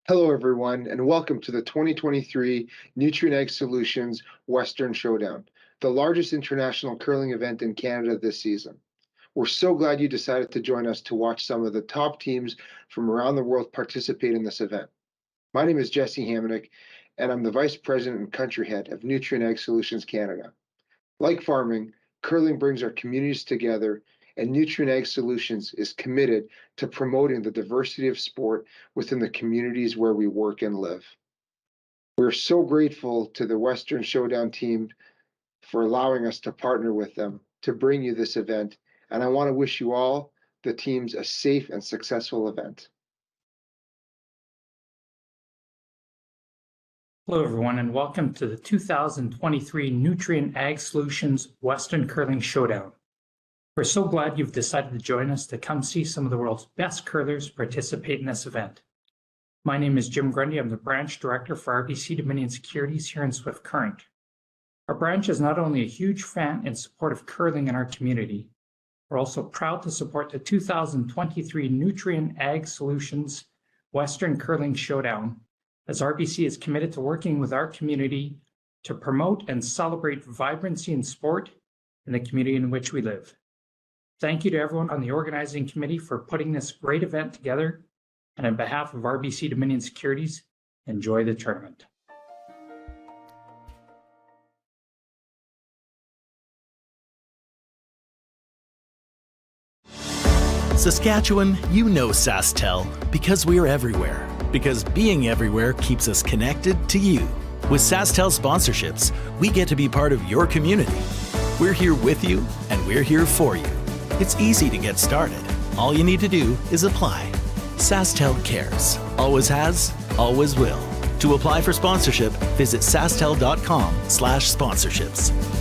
Hello, everyone, and welcome to the 2023 Nutrien Ag Solutions Western Showdown, the largest international curling event in Canada this season. We're so glad you decided to join us to watch some of the top teams from around the world participate in this event. My name is Jesse Hamonic, and I'm the Vice President and Country Head of Nutrien Ag Solutions Canada. Like farming, curling brings our communities together, and Nutrien Ag Solutions is committed to promoting the diversity of sport within the communities where we work and live. We're so grateful to the Western Showdown team for allowing us to partner with them to bring you this event, and I want to wish you all, the teams, a safe and successful event. Hello, everyone, and welcome to the 2023 Nutrien Ag Solutions Western Curling Showdown. We're so glad you've decided to join us to come see some of the world's best curlers participate in this event. My name is Jim Grundy. I'm the Branch Director for RBC Dominion Securities here in Swift Current. Our branch is not only a huge fan and support of curling in our community, we're also proud to support the 2023 Nutrien Ag Solutions Western Curling Showdown, as RBC is committed to working with our community to promote and celebrate vibrancy in sport in the community in which we live. Thank you to everyone on the organizing committee for putting this great event together, and on behalf of RBC Dominion Securities, enjoy the tournament. Saskatchewan, you know SaskTel because we're everywhere. Because being everywhere keeps us connected to you. With SaskTel sponsorships, we get to be part of your community. We're here with you, and we're here for you. It's easy to get started. All you need to do is apply. SaskTel cares. Always has, always will. To apply for sponsorship, visit sastel.com/sponsorships.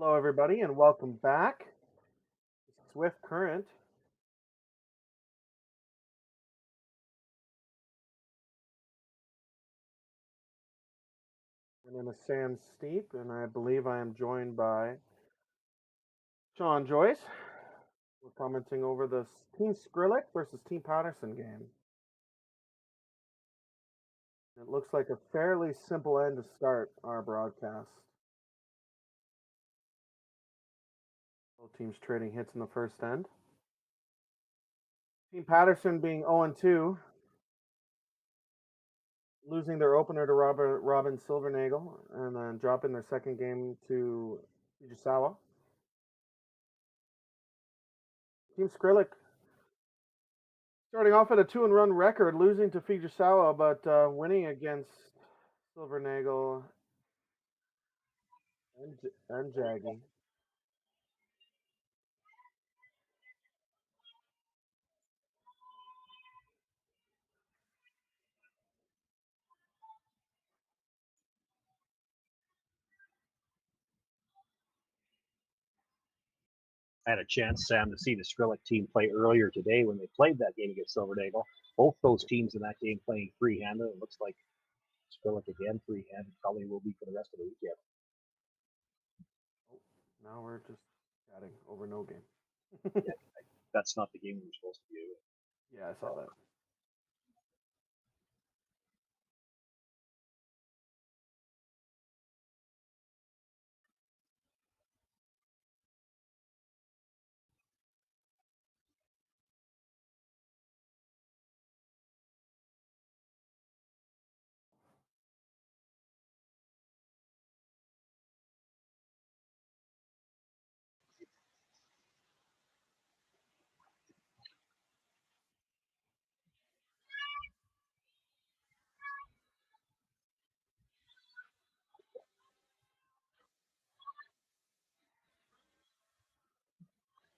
Hello, everybody, and welcome back. Swift Current. My name is Sam Steep, and I believe I am joined by Sean Joyce. We're commenting over the Team Skrillex versus Team Patterson game. It looks like a fairly simple end to start our broadcast. Both teams trading hits in the first end. Team Patterson being 0-2, losing their opener to Robin Silvernagel, and then dropping their second game to Fujisawa. Team Skrillex starting off at a 2-run record, losing to Fujisawa, but winning against Silvernagel and Jaggy. I had a chance, Sam, to see the Skrillex team play earlier today when they played that game against Silvernagel. Both those teams in that game playing free-handed. It looks like Skrillex again free-handed probably will be for the rest of the weekend. Oh, now we're just chatting over no game. Yeah, that's not the game we were supposed to be doing. Yeah, I saw that.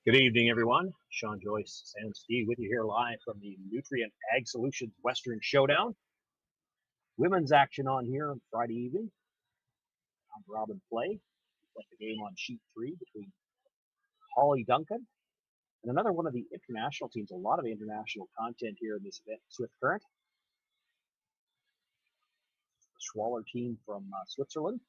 Good evening, everyone. Sean Joyce, Sam Steve with you here live from the Nutrien Ag Solutions Western Showdown. Women's action on here on Friday evening. Round robin play. Like the game on sheet 3 between Hollie Duncan and another one of the international teams. A lot of international content here in this event, Swift Current. The Schwaller team from Switzerland.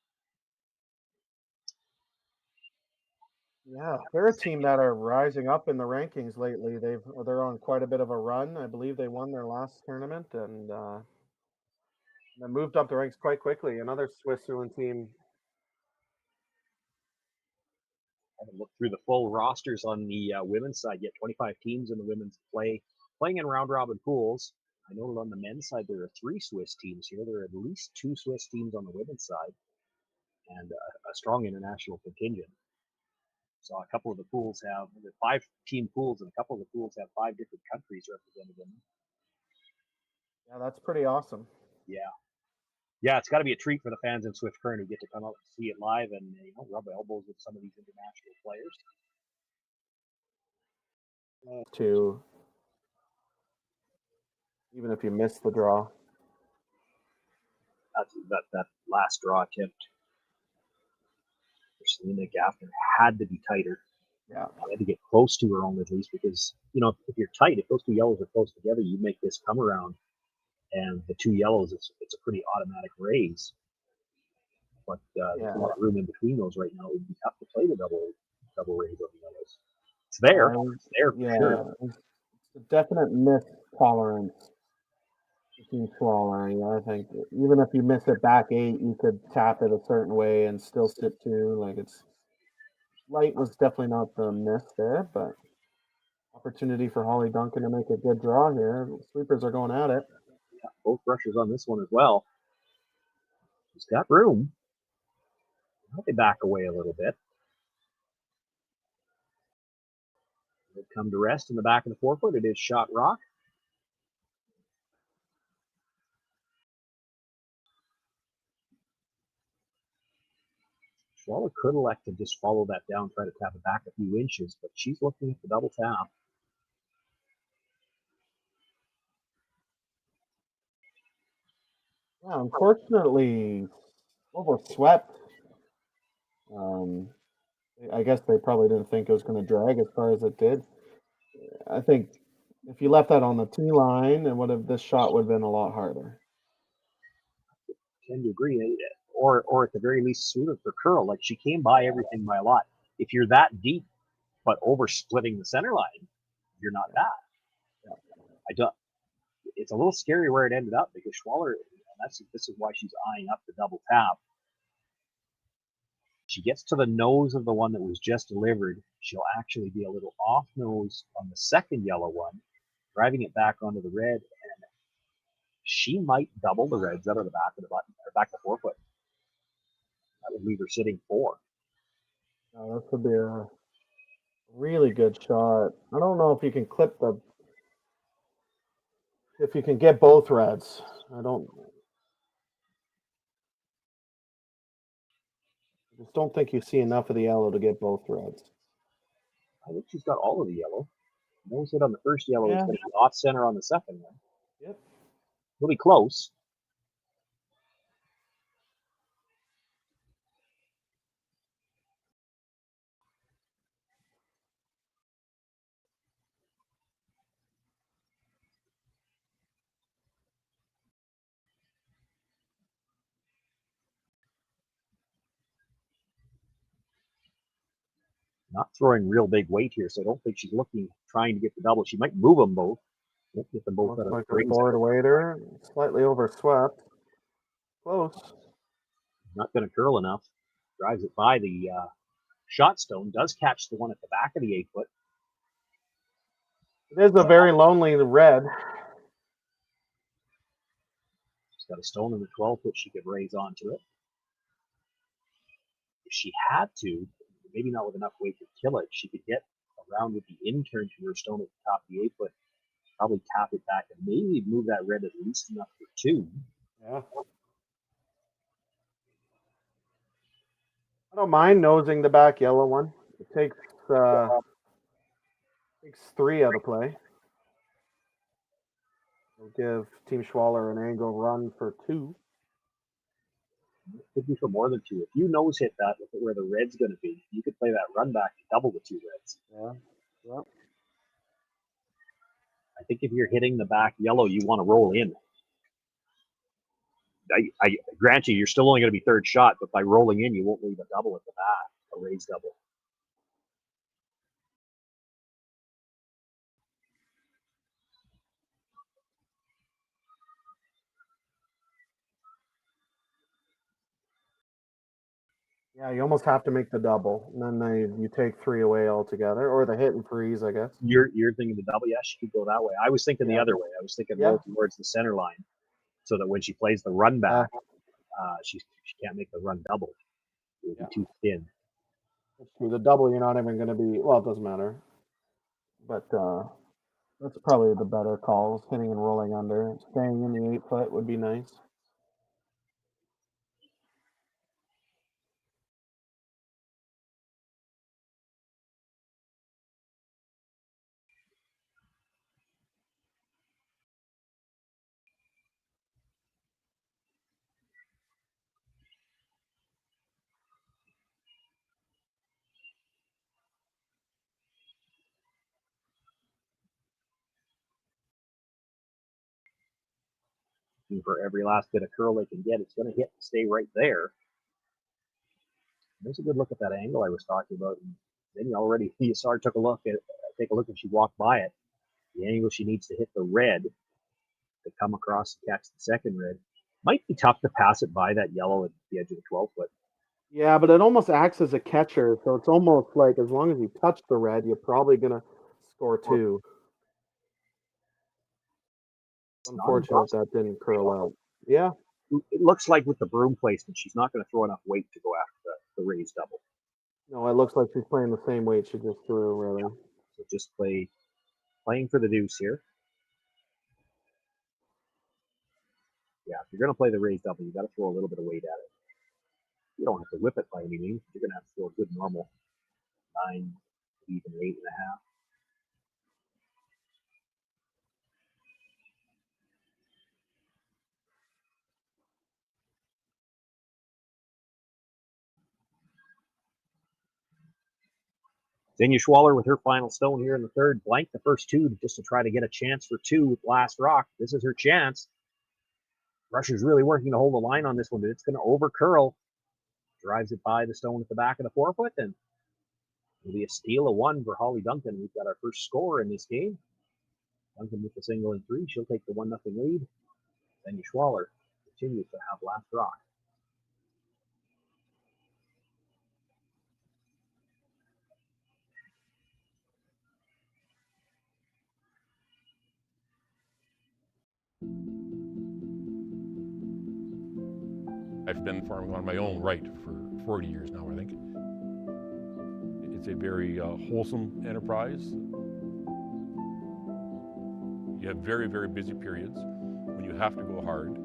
Yeah, they're a team that are rising up in the rankings lately. They're on quite a bit of a run. I believe they won their last tournament and they moved up the ranks quite quickly. Another Switzerland team. I haven't looked through the full rosters on the women's side yet. 25 teams in the women's playing in round robin pools. I noted on the men's side there are 3 Swiss teams here. There are at least 2 Swiss teams on the women's side, and a strong international contingent. So a couple of the pools have 5-team pools, and a couple of the pools have 5 different countries represented in them. Yeah, that's pretty awesome. Yeah, it's got to be a treat for the fans in Swift Current who get to come out and see it live and rub elbows with some of these international players. To even if you miss the draw. That last draw attempt for Selena Gaffner had to be tighter. Yeah. I had to get close to her own at least because, if you're tight, if those 2 yellows are close together, you make this come around. And the 2 yellows, it's a pretty automatic raise. But there's a lot of room in between those right now. It would be tough to play the double raise on the yellows. It's there. It's there for sure. It's a definite miss tolerance between Schwaller. I think even if you miss it back 8, you could tap it a certain way and still sit 2. Like light was definitely not the miss there, but opportunity for Hollie Duncan to make a good draw here. The sweepers are going at it. Yeah, both rushers on this one as well. He's got room. I'll back away a little bit. They come to rest in the back of the forefoot. It is shot rock. Schwaller could elect to just follow that down, try to tap it back a few inches, but she's looking at the double tap. Yeah, unfortunately, overswept I guess they probably didn't think it was going to drag as far as it did. I think if you left that on the tee line, this shot would have been a lot harder. Tend to agree, or at the very least suited for curl. Like she came by everything by a lot. If you're that deep, but over splitting the center line, you're not that. Yeah. I don't. It's a little scary where it ended up because Schwaller, and this is why she's eyeing up the double tap. She gets to the nose of the one that was just delivered. She'll actually be a little off nose on the second yellow one, driving it back onto the red, and she might double the reds out of the back of the button or back to 4 foot. That would leave her sitting 4. Now, this would be a really good shot. I don't know if you can clip if you can get both reds. I just don't think you see enough of the yellow to get both reds. I think she's got all of the yellow. Nose hit on the first yellow. Yeah. It's going to be off center on the second one. Yep. It'll be close. Not throwing real big weight here, so I don't think she's trying to get the double. She might move them both. Get them both Looks out of like the a rings. forward waiter, slightly overswept. Close. Not going to curl enough. Drives it by the shot stone. Does catch the one at the back of the 8 foot. It is a very lonely red. She's got a stone in the 12 foot she could raise onto it. If she had to, maybe not with enough weight to kill it, she could get around with the in-turn to her stone at the top of the 8 foot, probably tap it back and maybe move that red at least enough for 2. Yeah. I don't mind nosing the back yellow one. It takes 3 out of play. It'll give Team Schwaller an angle run for 2. Could be for more than 2. If you nose hit that, look at where the red's going to be. You could play that run back to double the 2 reds. Yeah. Yep. I think if you're hitting the back yellow, you want to roll in. I grant you, you're still only going to be third shot, but by rolling in, you won't leave a double at the back, a raised double. Yeah, you almost have to make the double, and then you take 3 away altogether, or the hit and freeze, I guess. You're thinking the double? Yeah, she could go that way. I was thinking the other way. I was thinking roll towards the center line, so that when she plays the run back, she can't make the run double. It would be too thin. The double, you're not even going to be. Well, it doesn't matter, but that's probably the better call. Hitting and rolling under, staying in the 8 foot would be nice. And for every last bit of curl they can get, it's going to hit and stay right there. There's a good look at that angle I was talking about. And then you saw her take a look and she walked by it. The angle she needs to hit the red to come across and catch the second red. Might be tough to pass it by that yellow at the edge of the 12 foot. Yeah, but it almost acts as a catcher, so it's almost like as long as you touch the red, you're probably going to score 2. Unfortunate that didn't curl out. Yeah. It looks like with the broom placement, she's not going to throw enough weight to go after the raised double. No, it looks like she's playing the same weight she just threw, really. So just playing for the deuce here. Yeah, if you're going to play the raised double, you got to throw a little bit of weight at it. You don't have to whip it by any means. You're going to have to throw a good normal 9, even 8.5. Xenia Schwaller with her final stone here in the third, blanked the first two just to try to get a chance for two with last rock. This is her chance. Russia's really working to hold the line on this one, but it's going to over curl. Drives it by the stone at the back of the 4-foot, and it'll be a steal of one for Hollie Duncan. We've got our first score in this game. Duncan with the single and three. She'll take the 1-0 lead. Xenia Schwaller continues to have last rock. I've been farming on my own right for 40 years now, I think. It's a very wholesome enterprise. You have very, very busy periods when you have to go hard.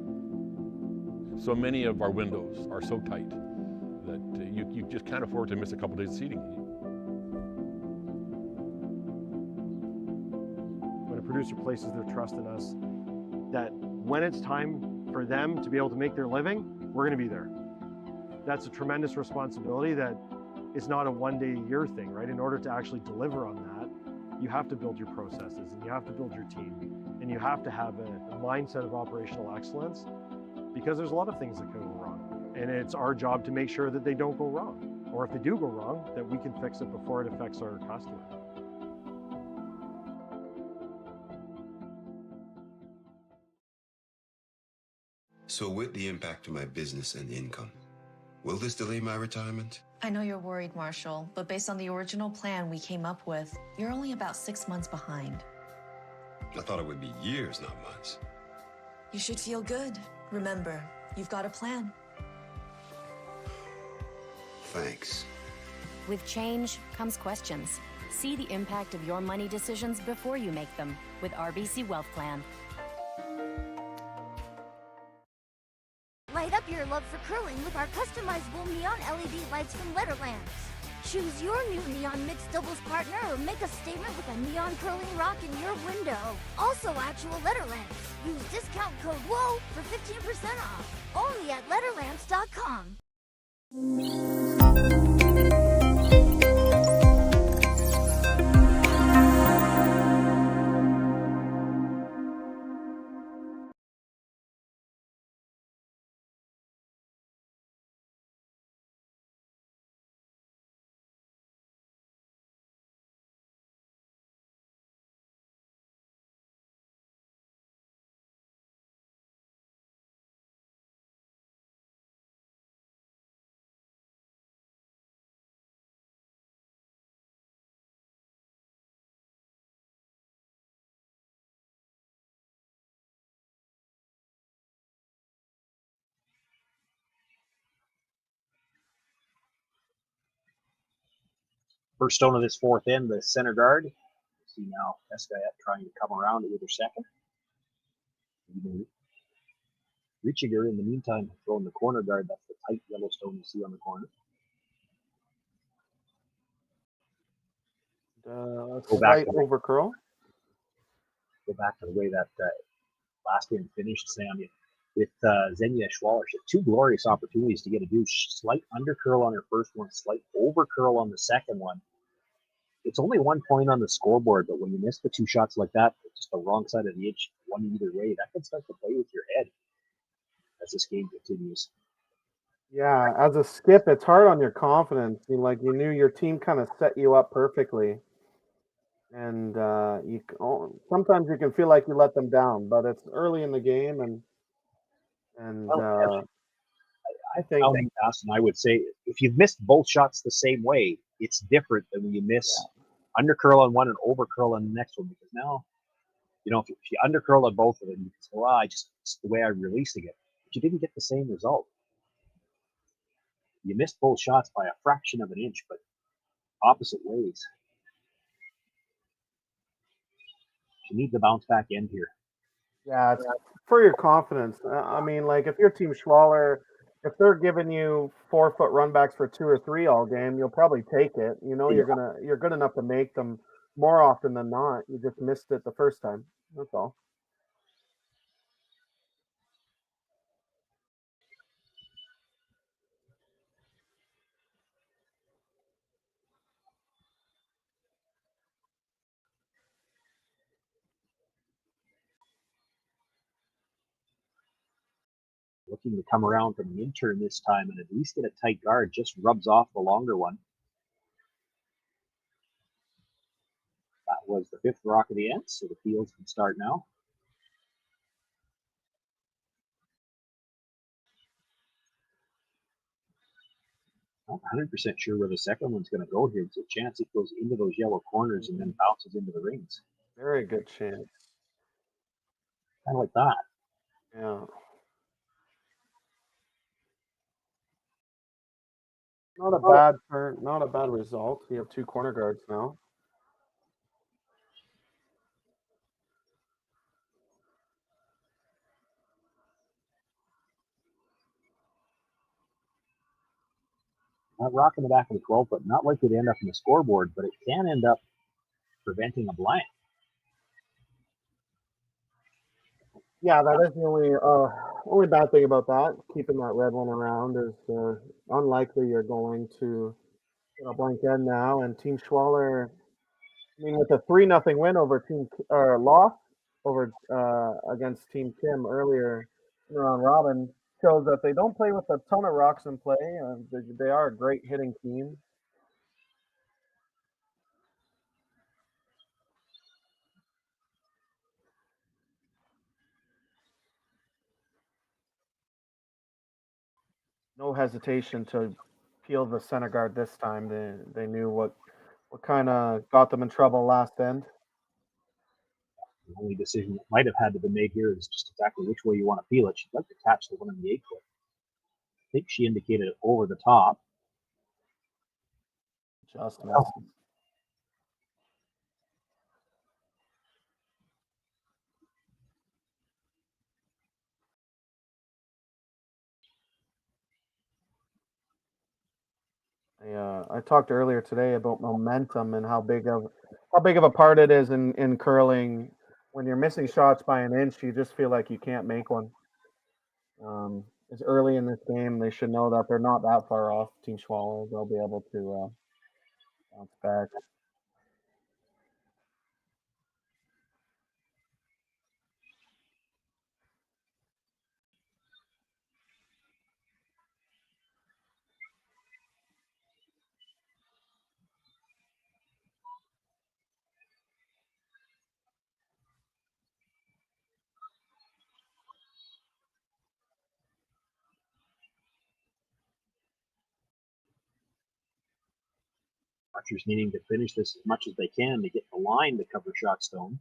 So many of our windows are so tight that you just can't afford to miss a couple days of seeding. When a producer places their trust in us, that when it's time for them to be able to make their living, we're going to be there. That's a tremendous responsibility that is not a one-day-a-year thing, right? In order to actually deliver on that, you have to build your processes and you have to build your team and you have to have a mindset of operational excellence, because there's a lot of things that can go wrong. And it's our job to make sure that they don't go wrong. Or if they do go wrong, that we can fix it before it affects our customer. So with the impact to my business and income, will this delay my retirement? I know you're worried, Marshall, but based on the original plan we came up with, you're only about 6 months behind. I thought it would be years, not months. You should feel good. Remember, you've got a plan. Thanks. With change comes questions. See the impact of your money decisions before you make them with RBC Wealth Plan. Light up your love for curling with our customizable neon LED lights from Letterlands. Choose your new neon mixed doubles partner or make a statement with a neon curling rock in your window. Also actual Letterlands. Use discount code WHOA for 15% off. Only at Letterlands.com. First stone of this fourth end, the center guard. See now Eskayette trying to come around to either second. Reaching her in the meantime, throwing the corner guard. That's the tight yellow stone you see on the corner. Slight over curl. Go back to the way that last game finished, Sam. With Xenia Schwaller, she had two glorious opportunities to get a slight under curl on her first one, slight over curl on the second one. It's only 1 point on the scoreboard, but when you miss the two shots like that, just the wrong side of the edge, one either way, that can start to play with your head as this game continues. Yeah, as a skip, it's hard on your confidence. You knew your team kind of set you up perfectly, and sometimes you can feel like you let them down, but it's early in the game, and I think and I would say if you've missed both shots the same way, it's different than when you miss under curl on one and over curl on the next one, because now, if you under curl on both of them, you can say, well, it's the way I'm releasing it. But you didn't get the same result. You missed both shots by a fraction of an inch, but opposite ways. You need the bounce back end here. Yeah, it's for your confidence. If your team Schwaller, if they're giving you 4-foot runbacks for 2 or 3 all game, you'll probably take it. You're good enough to make them more often than not. You just missed it the first time. That's all. Looking to come around from the in-turn this time and at least get a tight guard. Just rubs off the longer one. That was the 5th rock of the end, so the fields can start now. Not 100% sure where the second one's going to go here. There's a chance it goes into those yellow corners and then bounces into the rings. Very good chance. Kind of like that. Yeah. Not a bad turn, not a bad result. We have 2 corner guards now. That rock in the back of the 12 foot, not likely to end up in the scoreboard, but it can end up preventing a blank. Yeah, that is the only bad thing about that. Keeping that red one around is unlikely you're going to get a blank end now. And Team Schwaller, I mean, with a 3-0 win over loss over against Team Kim earlier in the round robin, shows that they don't play with a ton of rocks in play. They are a great hitting team. No hesitation to peel the center guard this time. They knew what kind of got them in trouble last end. The only decision that might have had to be made here is just exactly which way you want to peel it. She'd like to catch the one in the 8 foot. I think she indicated it over the top. Just missed. I talked earlier today about momentum and how big of a part it is in curling. When you're missing shots by an inch, you just feel like you can't make one. It's early in this game. They should know that they're not that far off Team Schwaller. They'll be able to bounce back. Archers needing to finish this as much as they can to get the line to cover Shotstone.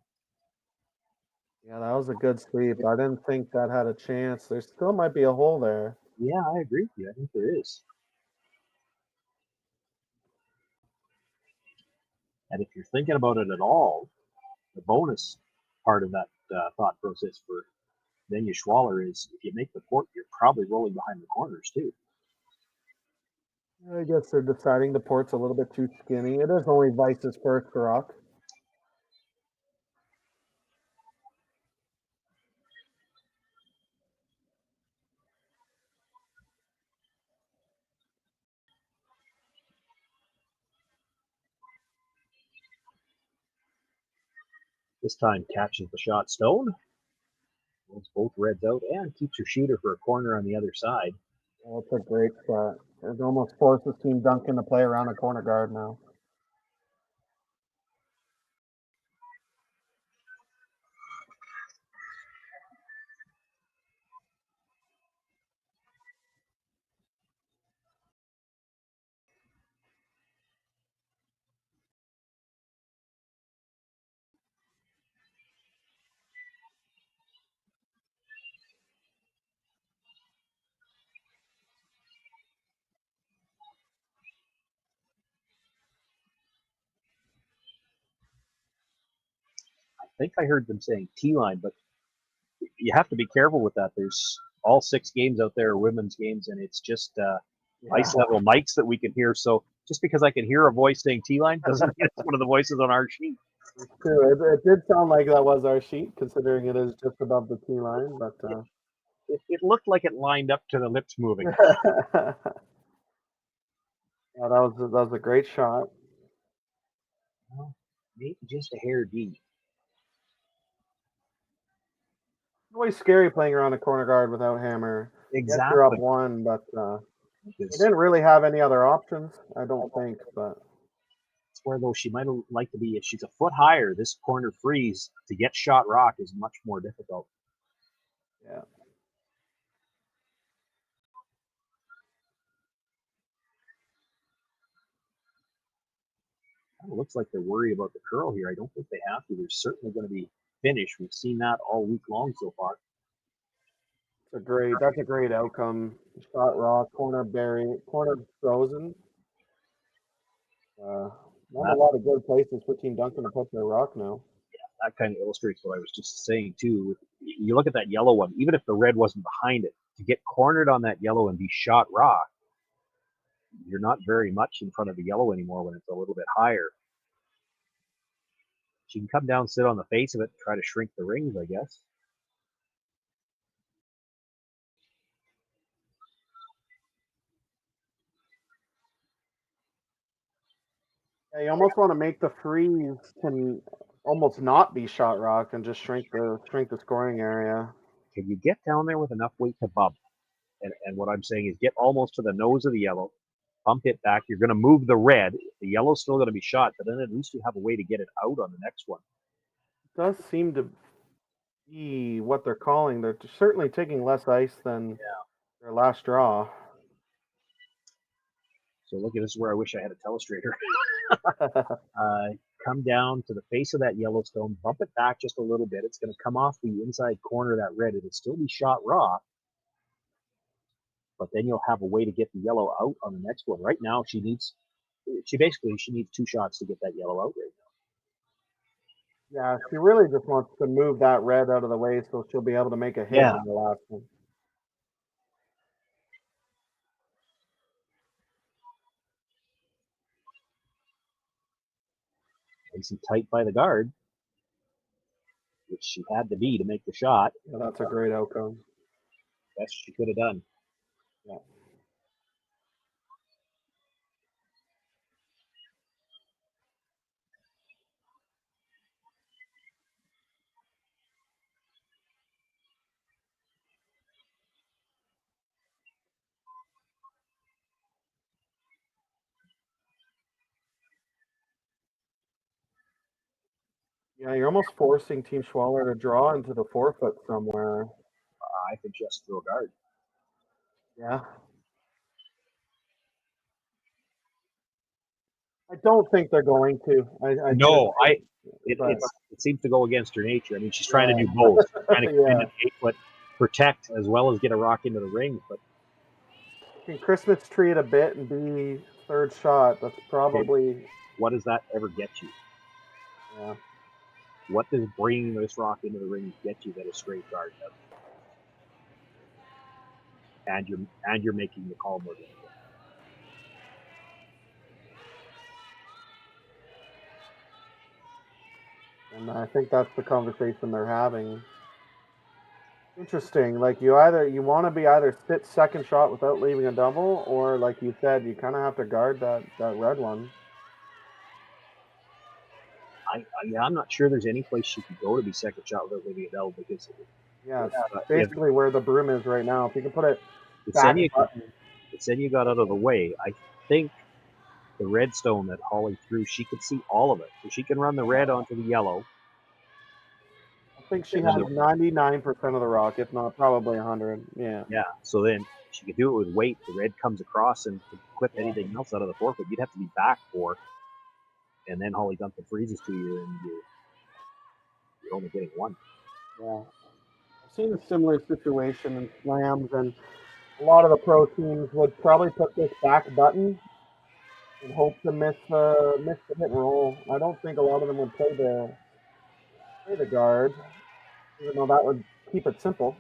Yeah, that was a good sweep. I didn't think that had a chance. There still might be a hole there. Yeah, I agree with you. I think there is. And if you're thinking about it at all, the bonus part of that thought process for Xenia Schwaller is if you make the port, you're probably rolling behind the corners too. I guess they're deciding the port's a little bit too skinny. It is only Vice's first rock. This time catches the shot stone, holds both reds out, and keeps her shooter for a corner on the other side. Oh, it's a great shot. It almost forces Team Duncan to play around a corner guard now. I think I heard them saying T-line, but you have to be careful with that. There's all 6 games out there are women's games, and it's just ice level mics that we can hear. So just because I can hear a voice saying T-line doesn't mean it's one of the voices on our sheet. It's true. It did sound like that was our sheet, considering it is just above the T-line. But it looked like it lined up to the lips moving. Yeah, that was a great shot. Well, maybe just a hair deep. Always scary playing around a corner guard without hammer. Yes, you're up Exactly. one, but they Because didn't really have any other options, I don't think. But it's where though she might like to be. If she's a foot higher, this corner freeze to get shot rock is much more difficult. yeah, It looks like they're worried about the curl here. I don't think they have to. They're certainly going to be finished. We've seen that all week long so far. that's a great outcome. Shot rock, corner frozen. Not a lot of good places for Team Duncan to put their rock now. That kind of illustrates what I was just saying too. You look at that yellow one, even if the red wasn't behind it, to get cornered on that yellow and be shot rock, you're not very much in front of the yellow anymore when it's a little bit higher. She can come down, sit on the face of it, try to shrink the rings, I guess. Yeah, you almost want to make the freeze can almost not be shot rock and just shrink the scoring area. Can you get down there with enough weight to bump? And what I'm saying is get almost to the nose of the yellow, bump it back. You're going to move the red. The yellow's still going to be shot, but then at least you have a way to get it out on the next one. It does seem to be what they're calling. They're certainly taking less ice than their last draw. So look at this is where I wish I had a telestrator. Come down to the face of that Yellowstone, bump it back just a little bit. It's going to come off the inside corner of that red. It'll still be shot raw, but then you'll have a way to get the yellow out on the next one. Right now, she needs 2 shots to get that yellow out right now. Yeah, she really just wants to move that red out of the way so she'll be able to make a hit on the last one. Nice and tight by the guard, which she had to be to make the shot. Yeah, that's a great outcome. Best she could have done. Yeah. Yeah, you're almost forcing Team Schwaller to draw into the forefoot somewhere. I think just throw a guard. Yeah. I don't think they're going to. It seems to go against her nature. I mean, she's trying to do both. She's trying to come in and 8-foot protect as well as get a rock into the ring. But can Christmas tree it a bit and be third shot? That's probably. What does that ever get you? Yeah. What does bringing this rock into the ring get you that a straight guard does? And you're making the call more difficult. And I think that's the conversation they're having. Interesting. Like you want to be either sit second shot without leaving a double, or like you said, you kind of have to guard that red one. I'm not sure there's any place she could go to be second shot without leaving a double because it's basically where the broom is right now. If you can put it back. Xenia got out of the way. I think the red stone that Hollie threw, she could see all of it, so she can run the red onto the yellow. I think she has 99% of the rock, if not probably 100. Yeah. Yeah. So then she could do it with weight. The red comes across and could clip anything else out of the forefoot. You'd have to be back for, and then Hollie Duncan freezes to you, and you're only getting one. Yeah. I've seen a similar situation in slams, and a lot of the pro teams would probably put this back button and hope to miss the hit and roll. I don't think a lot of them would play the guard, even though that would keep it simple.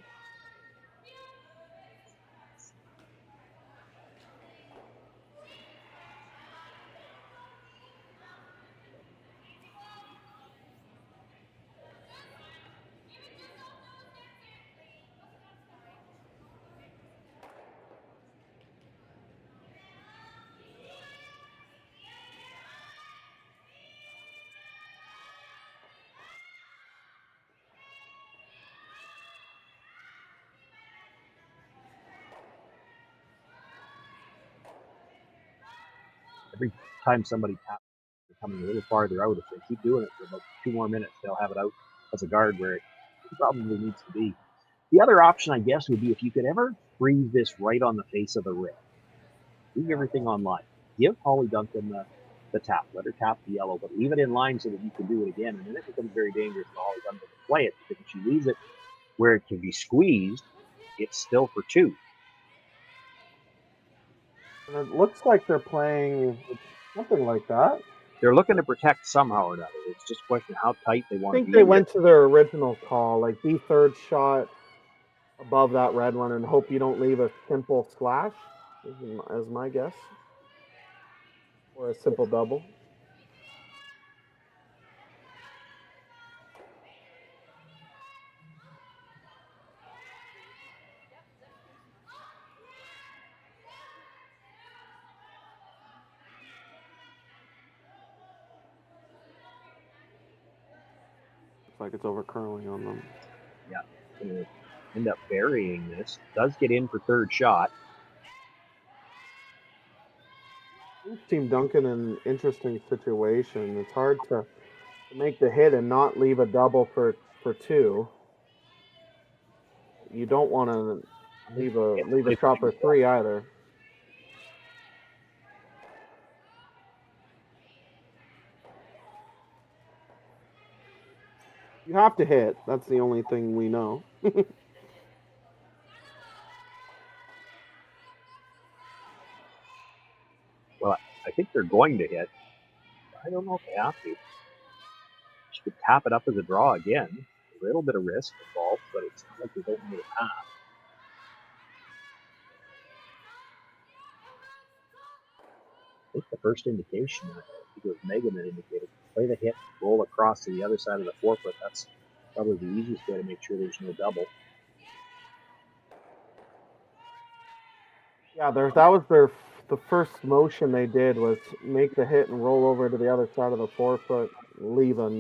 every time somebody taps, they're coming a little farther out. If they keep doing it for about 2 more minutes, they'll have it out as a guard where it probably needs to be. The other option, I guess, would be if you could ever freeze this right on the face of the red. Leave everything on line. Give Hollie Duncan the tap. Let her tap the yellow, but leave it in line so that you can do it again. And then it becomes very dangerous for Hollie Duncan to play it, because if she leaves it where it can be squeezed, it's still for 2. And it looks like they're playing something like that. They're looking to protect somehow or another. It's just a question of how tight they I want to be. think they went to their original call, like be third shot above that red one and hope you don't leave a simple slash, as my guess. Or a simple double. Looks like it's over curling on them. Yeah, going to end up burying this. Does get in for third shot. Team Duncan in an interesting situation. It's hard to make the hit and not leave a double for 2. You don't want to leave a shot for 3 either. You have to hit. That's the only thing we know. Well, I think they're going to hit. I don't know if they have to. She could tap it up as a draw again. A little bit of risk involved, but it's not like they don't need a pass. I think the first indication, I think it was Megan that indicated, play the hit, roll across to the other side of the 4-foot. That's probably the easiest way to make sure there's no double. Yeah, that was the first motion they did was make the hit and roll over to the other side of the 4-foot, leave a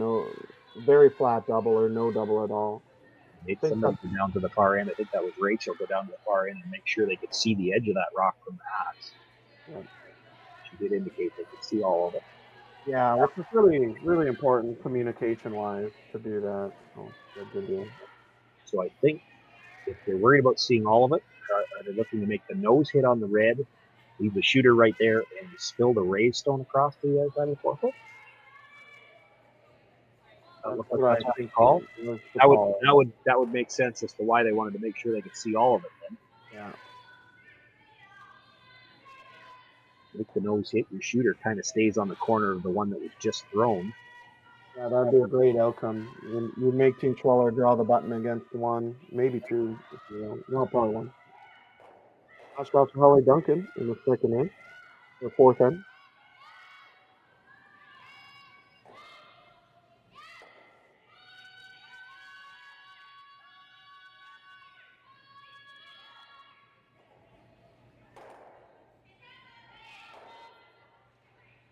very flat double or no double at all. Made somebody go down to the far end. I think that was Rachel, go down to the far end and make sure they could see the edge of that rock from the hats. Yeah. She did indicate they could see all of it. Yeah, which is really, really important communication-wise to do that. So, good deal. So I think if they're worried about seeing all of it, are they looking to make the nose hit on the red, leave the shooter right there, and spill the raised stone across the other side of the 4-foot? That would make sense as to why they wanted to make sure they could see all of it then. Yeah. Make the nose hit, your shooter kind of stays on the corner of the one that was just thrown. Yeah, that'd be a great outcome. You make Team Schwaller draw the button against 1, maybe 2, if you want. Probably 1. Last shot for Hollie Duncan in the second end, or 4th end.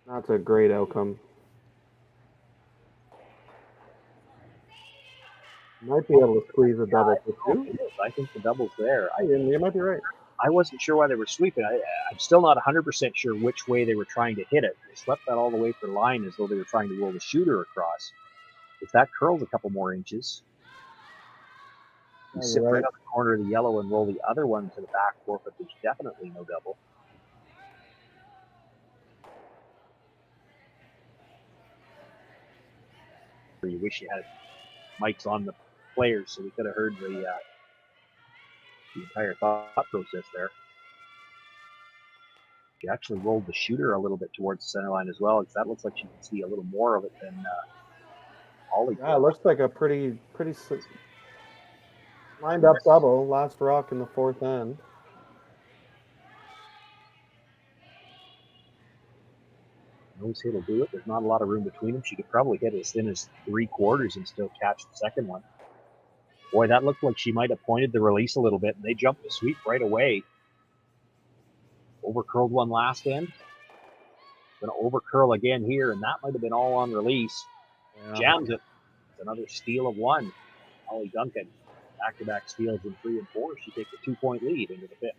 That's a great outcome. Might be able to squeeze a double for 2. I think the double's there. You might be right. I wasn't sure why they were sweeping. I'm still not 100% sure which way they were trying to hit it. They swept that all the way for line as though they were trying to roll the shooter across. If that curls a couple more inches, you sit right on the corner of the yellow and roll the other one to the back 4-foot. There's definitely no double. You wish you had mics on the players so we could have heard the entire thought process there. She actually rolled the shooter a little bit towards the center line as well, because that looks like she can see a little more of it than Hollie. Yeah, it looks like a pretty lined up double. Last rock in the 4th end. Nose hit will do it. There's not a lot of room between them. She could probably hit as thin as 3/4 and still catch the second one. Boy, that looked like she might have pointed the release a little bit, and they jumped the sweep right away. Overcurled one last end. Going to overcurl again here, and that might have been all on release. Yeah. Jams it. It's another steal of 1. Hollie Duncan, back-to-back steals in 3 and 4. She takes a 2-point lead into the 5th.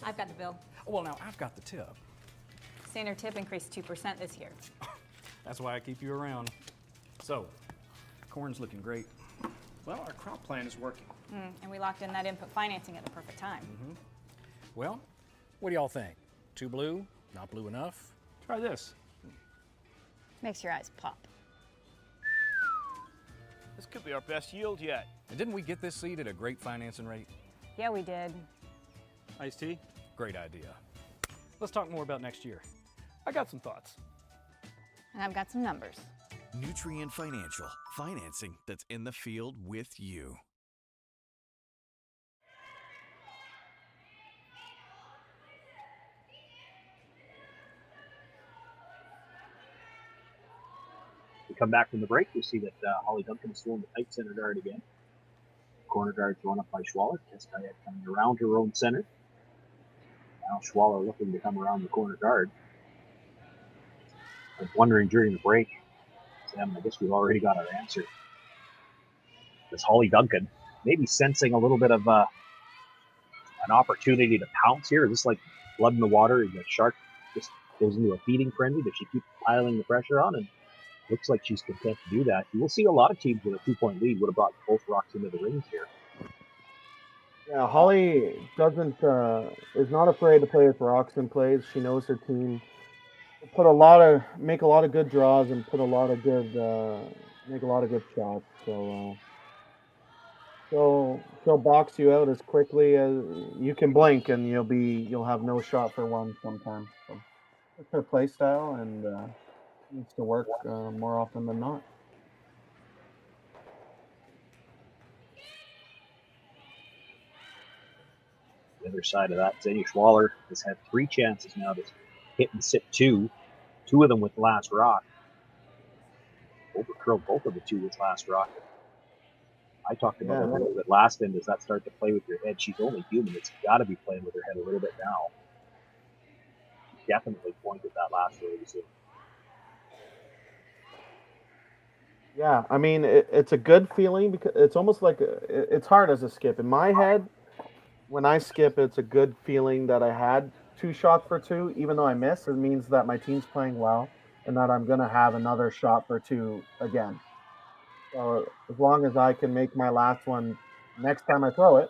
I've got the bill. Well, now I've got the tip. Standard tip increased 2% this year. That's why I keep you around. So, corn's looking great. Well, our crop plan is working. And we locked in that input financing at the perfect time. Well, what do y'all think? Too blue? Not blue enough? Try this. Makes your eyes pop. This could be our best yield yet. And didn't we get this seed at a great financing rate? Yeah, we did. Iced tea? Great idea. Let's talk more about next year. I got some thoughts. And I've got some numbers. Nutrien Financial, financing that's in the field with you. We come back from the break, we see that Hollie Duncan is still in the tight center guard again. Corner guard thrown up by Schwaller. Teskayette coming around her own center. Now Schwaller looking to come around the corner guard. I was wondering during the break, Sam, I guess we've already got our answer. This Hollie Duncan, maybe sensing a little bit of an opportunity to pounce here. Is this like blood in the water? The shark just goes into a feeding frenzy. Does she keep piling the pressure on? And looks like she's content to do that. You will see a lot of teams with a 2-point lead would have brought both rocks into the rings here. Yeah, Hollie is not afraid to play with rocks in plays. She knows her team. Make a lot of good draws and make a lot of good shots. So she'll box you out as quickly as you can blink, and you'll have no shot for one sometimes. So it's her play style, and needs to work more often than not. The other side of that, Xenia Schwaller has had 3 chances now to hit and sit 2 of them with last rock. Overcurled both of the 2 with last rock. I talked about it a little bit last end. Does that start to play with your head? She's only human. It's got to be playing with her head a little bit now. She definitely pointed that last release. Yeah, I mean, it's a good feeling because it's almost like it's hard as a skip. In my head, when I skip, it's a good feeling that I had 2 shots for 2, even though I miss. It means that my team's playing well and that I'm going to have another shot for 2 again. So as long as I can make my last one next time I throw it,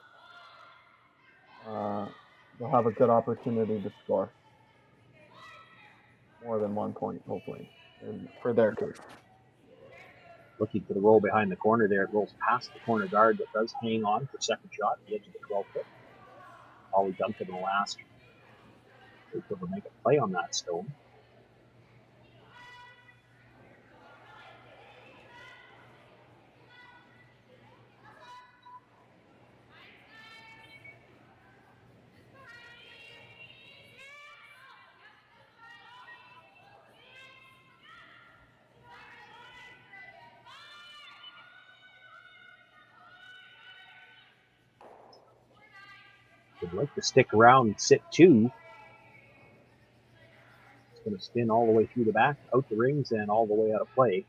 they'll have a good opportunity to score more than 1 point, hopefully, for their case. Looking for the roll behind the corner there. It rolls past the corner guard, but does hang on for second shot at the edge of the 12-foot. Hollie Duncan will ask if they'll make a play on that stone. Would like to stick around and sit 2. It's going to spin all the way through the back, out the rings, and all the way out of play.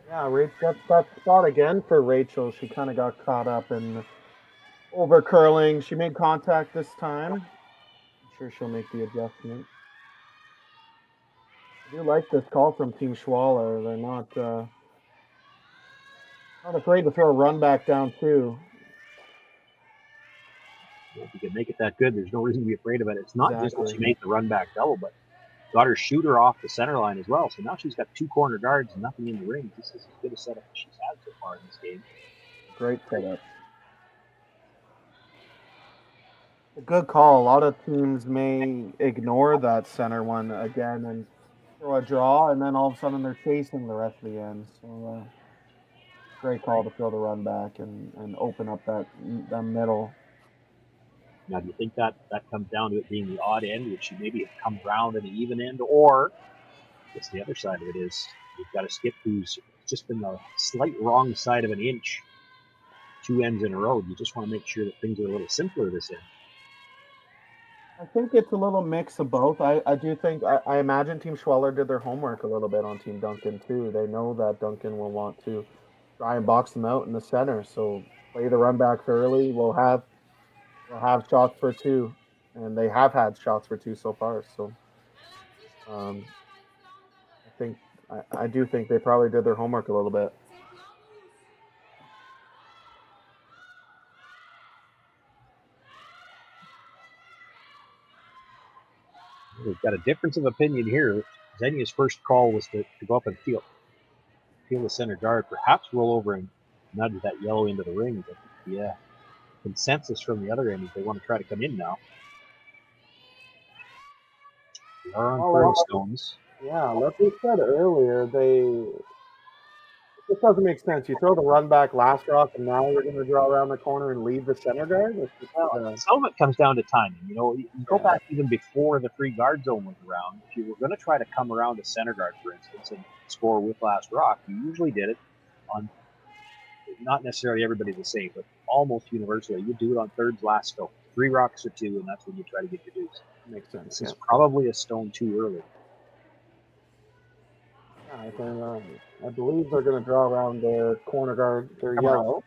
Yeah, that's that spot again for Rachel. She kind of got caught up in over curling. She made contact this time. I'm sure she'll make the adjustment. I do like this call from Team Schwaller. They're not afraid to throw a run back down too. If you can make it that good, there's no reason to be afraid of it. It's not just that she made the run back double, but got her shooter off the center line as well. So now she's got 2 corner guards and nothing in the ring. This is as good a setup as she's had so far in this game. Great setup. A good call. A lot of teams may ignore that center one again and throw a draw, and then all of a sudden they're chasing the rest of the end. So great call to throw the run back and open up that middle. Now, do you think that comes down to it being the odd end, which you maybe have come around at the even end, or I guess the other side of it is you've got a skip who's just been the slight wrong side of an inch 2 ends in a row. You just want to make sure that things are a little simpler this end. I think it's a little mix of both. I do think, I imagine Team Schwaller did their homework a little bit on Team Duncan too. They know that Duncan will want to try and box them out in the center. So play the run backs early. We'll have shots for two, and they have had shots for two so far. So I think I do think they probably did their homework a little bit. We've got a difference of opinion here. Xenia's first call was to go up and feel the center guard, perhaps roll over and nudge that yellow into the ring. But yeah, consensus from the other end is they want to try to come in now. They are on throwing stones. Yeah, like we said earlier, this doesn't make sense. You throw the run back last rock, and now you're going to draw around the corner and leave the center guard. Some of it comes down to timing. You go back even before the free guard zone was around. If you were going to try to come around the center guard, for instance, and score with last rock, you usually did it on, not necessarily everybody the same, but almost universally. You do it on thirds last stone. 3 rocks or 2, and that's when you try to get your deuce. Makes sense. This is probably a stone too early. I believe they're going to draw around their corner guard. They're yellow.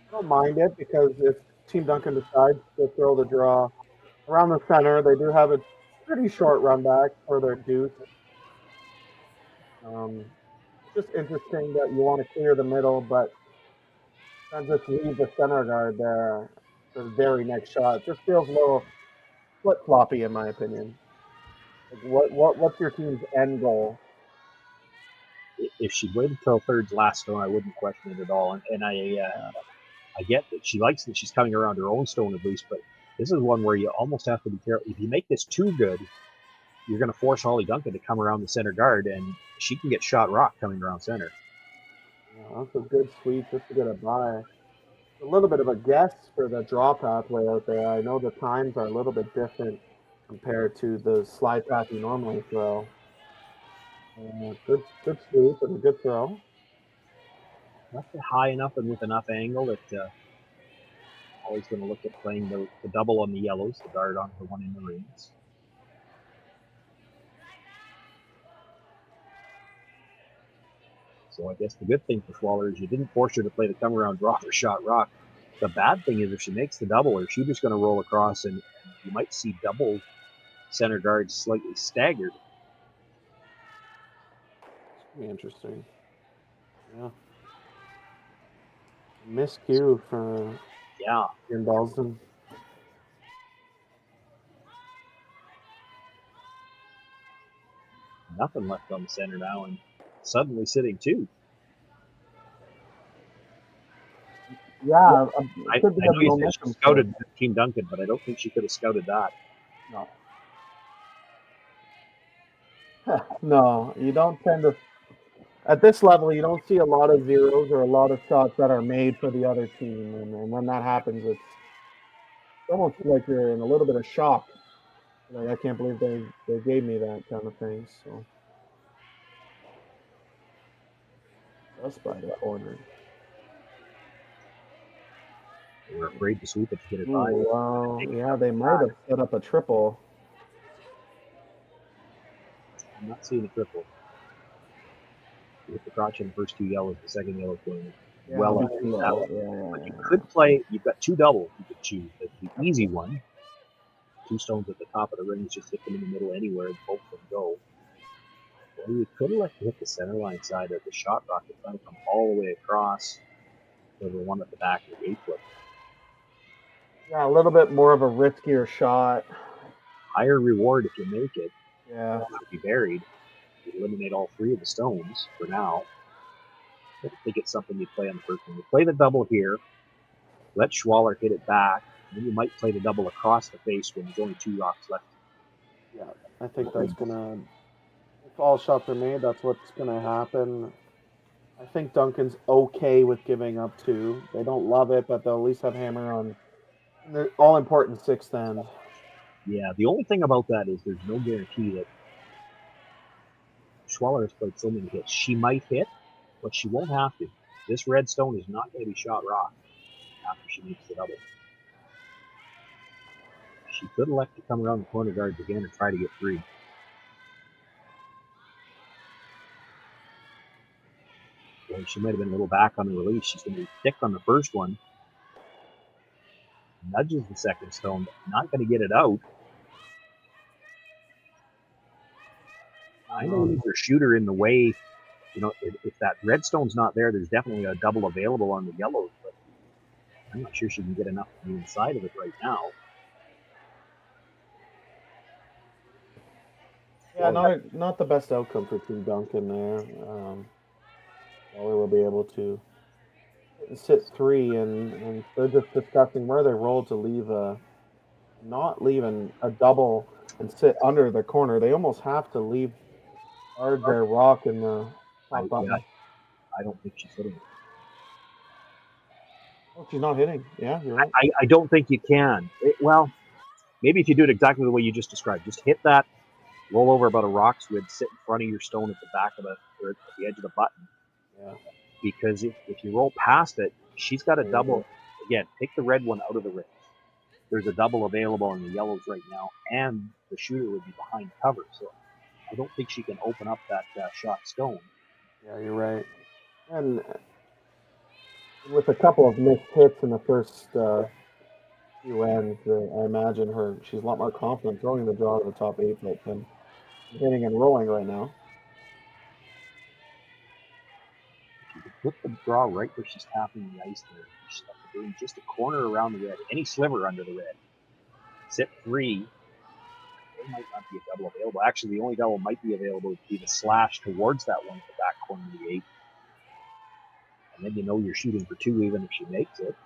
I don't mind it because if Team Duncan decides to throw the draw around the center, they do have a pretty short run back for their deuce. Just interesting that you want to clear the middle, but then just leave the center guard there for the very next shot. It just feels a little flip-floppy in my opinion. Like what's your team's end goal? If she waited until thirds last stone, I wouldn't question it at all. And I get that she likes that she's coming around her own stone at least, but this is one where you almost have to be careful. If you make this too good, you're going to force Hollie Duncan to come around the center guard, and she can get shot rock coming around center. Yeah, that's a good sweep just to get a buy. A little bit of a guess for the draw pathway out there. I know the times are a little bit different compared to the slide path you normally throw. Good sweep and a good throw. Left it high enough and with enough angle that always going to look at playing the double on the yellows, the guard on the one in the rings. So I guess the good thing for Schwaller is you didn't force her to play the come around draw for shot rock. The bad thing is if she makes the double, her shooter's going to roll across, and you might see double center guards slightly staggered. Interesting. Yeah. Miscue for Ian Dalston. Nothing left on the center now, and suddenly sitting 2. Yeah, I know you said she scouted Team Duncan, but I don't think she could have scouted that. No. No, you don't tend to. At this level, you don't see a lot of zeros or a lot of shots that are made for the other team, and when that happens, it's almost like you're in a little bit of shock. Like, I can't believe they gave me that kind of thing. So just by the corner. They were afraid to sweep it to get it by. Wow. Yeah, they might have set up a triple. I'm not seeing a triple. You hit the crotch in the first 2 yellows, the second yellow going well up. But you could play, you've got 2 doubles you could choose. The easy one, 2 stones at the top of the rings, just hit them in the middle anywhere and both of them go. Or you could elect to hit the center line side of the shot rocket, trying to come all the way across to the one at the back of the 8-foot. Yeah, a little bit more of a riskier shot. Higher reward if you make it. Yeah. It would be buried. You eliminate all 3 of the stones for now. I don't think it's something you play on the first one. You play the double here. Let Schwaller hit it back. Then you might play the double across the face when there's only 2 rocks left. Yeah, I think that's gonna. If all shots are made, that's what's gonna happen. I think Duncan's okay with giving up 2. They don't love it, but they'll at least have hammer on the all important 6th end. Yeah, the only thing about that is there's no guarantee that Schwaller has played so many hits. She might hit, but she won't have to. This red stone is not going to be shot rock after she makes the double. She could elect to come around the corner guards again and try to get 3. So she might have been a little back on the release. She's going to be thick on the first one. Nudges the second stone, but not going to get it out. I know leave her shooter in the way. You know, if that red stone's not there, there's definitely a double available on the yellows, but I'm not sure she can get enough to the inside of it right now. Yeah, not the best outcome for Team Duncan there. Waller will be able to sit 3, and they're just discussing where they roll to leave not leaving a double and sit under the corner. They almost have to leave their rock in the top button. I don't think she's hitting it. Oh, she's not hitting. Yeah, you're right. I don't think you can. Well, maybe if you do it exactly the way you just described, just hit that, roll over about a rock squid, sit in front of your stone at the back of or at the edge of the button. Yeah. Because if you roll past it, she's got a double. Again, take the red one out of the ring. There's a double available on the yellows right now, and the shooter would be behind cover. So I don't think she can open up that shot stone. Yeah, you're right. And with a couple of missed hits in the first few ends, I imagine she's a lot more confident throwing the draw to the top 8 foot than hitting and rolling right now. You can put the draw right where she's tapping the ice there. She's doing just a corner around the red, any sliver under the red. Sit 3. There might not be a double available. Actually, the only double might be available would be the slash towards that one at the back corner of the 8. And then you know you're shooting for 2 even if she makes it.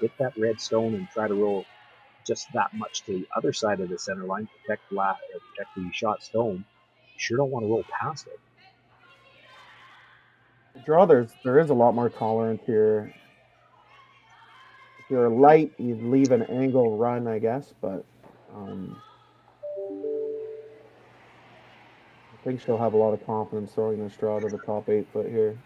Hit that red stone and try to roll just that much to the other side of the center line, protect the shot stone. You sure don't want to roll past it. The draw, there is a lot more tolerance here. If you're light, you'd leave an angle run, I guess, but I think she'll have a lot of confidence throwing this draw to the top 8 foot here.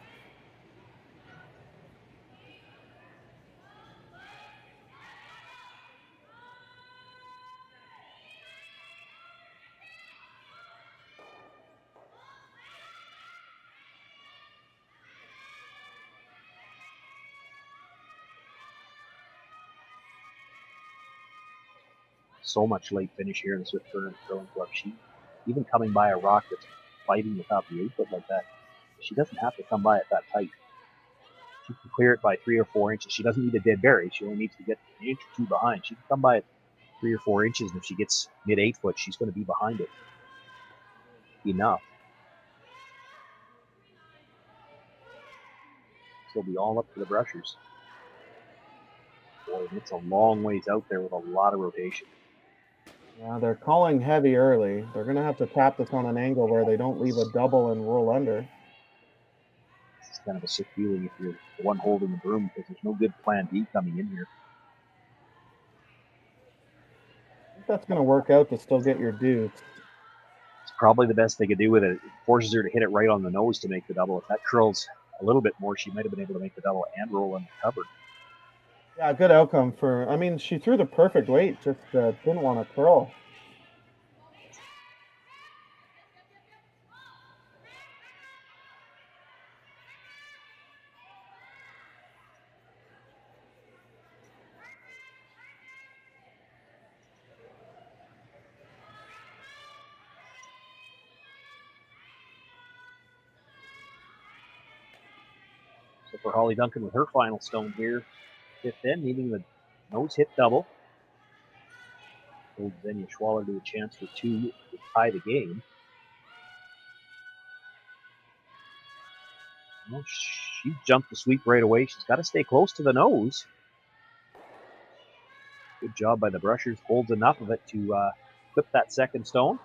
So much late finish here in the Swift Current throwing club. She, even coming by a rock that's fighting without the 8 foot like that, she doesn't have to come by it that tight. She can clear it by 3 or 4 inches. She doesn't need a dead bury. She only needs to get an inch or 2 behind. She can come by it 3 or 4 inches, and if she gets mid 8 foot, she's going to be behind it enough. So it'll be all up to the brushers. Boy, it's a long ways out there with a lot of rotation. Yeah, they're calling heavy early. They're going to have to tap this on an angle where they don't leave a double and roll under. It's kind of a sick feeling if you're the one holding the broom because there's no good plan B coming in here. I think that's going to work out to still get your deuce. It's probably the best they could do with it. It forces her to hit it right on the nose to make the double. If that curls a little bit more, she might have been able to make the double and roll under cover. Yeah, good outcome for. I mean, she threw the perfect weight, just didn't want to curl. So for Hollie Duncan with her final stone here, 5th end, needing the nose hit double. Hold Xenia Schwaller to a chance for 2 to tie the game. Well, she jumped the sweep right away. She's got to stay close to the nose. Good job by the brushers. Holds enough of it to clip that second stone.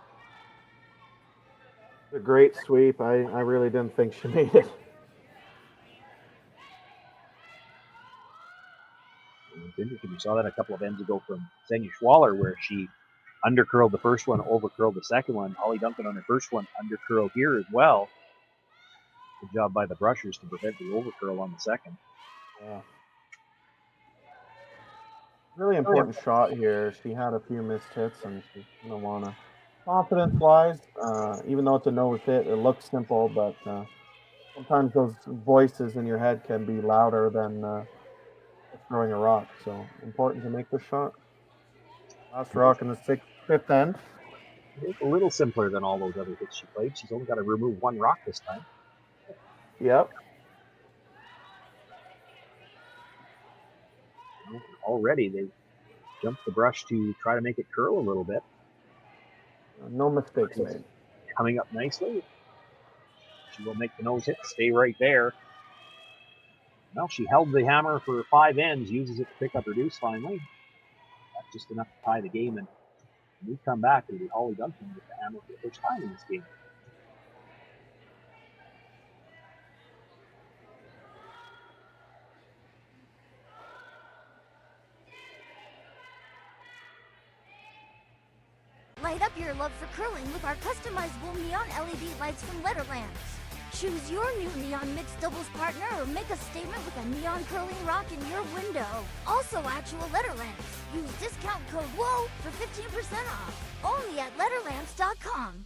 A great sweep. I really didn't think she made it. We saw that a couple of ends ago from Xenia Schwaller, where she undercurled the first one, overcurled the second one. Hollie Duncan on her first one undercurled here as well. Good job by the brushers to prevent the overcurl on the second. Yeah. Really important shot here. She had a few missed hits, and she's gonna wanna confidence-wise, even though it's a nose hit, it looks simple, but sometimes those voices in your head can be louder than just throwing a rock. So important to make the shot. Last rock in the fifth end. It's a little simpler than all those other hits she played. She's only got to remove one rock this time. Yep. Already they jumped the brush to try to make it curl a little bit. No mistakes made. Coming up nicely. She will make the nose hit, stay right there. Well, she held the hammer for 5 ends, uses it to pick up her deuce finally. That's just enough to tie the game, and when we come back, it'll be Hollie Duncan with the hammer for the first time in this game. Light up your love for curling with our customizable neon LED lights from Letterlands. Choose your new neon mixed doubles partner or make a statement with a neon curling rock in your window. Also actual Letterlands. Use discount code WHOA for 15% off. Only at Letterlands.com.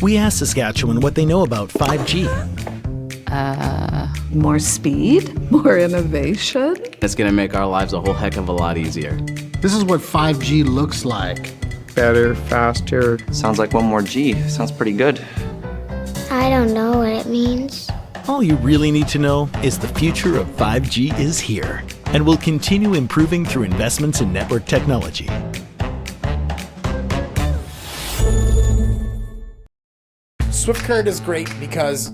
We asked Saskatchewan what they know about 5G. More speed, more innovation. It's gonna make our lives a whole heck of a lot easier. This is what 5G looks like. Better, faster. Sounds like one more G. Sounds pretty good. I don't know what it means. All you really need to know is the future of 5G is here and will continue improving through investments in network technology. Swift Current is great because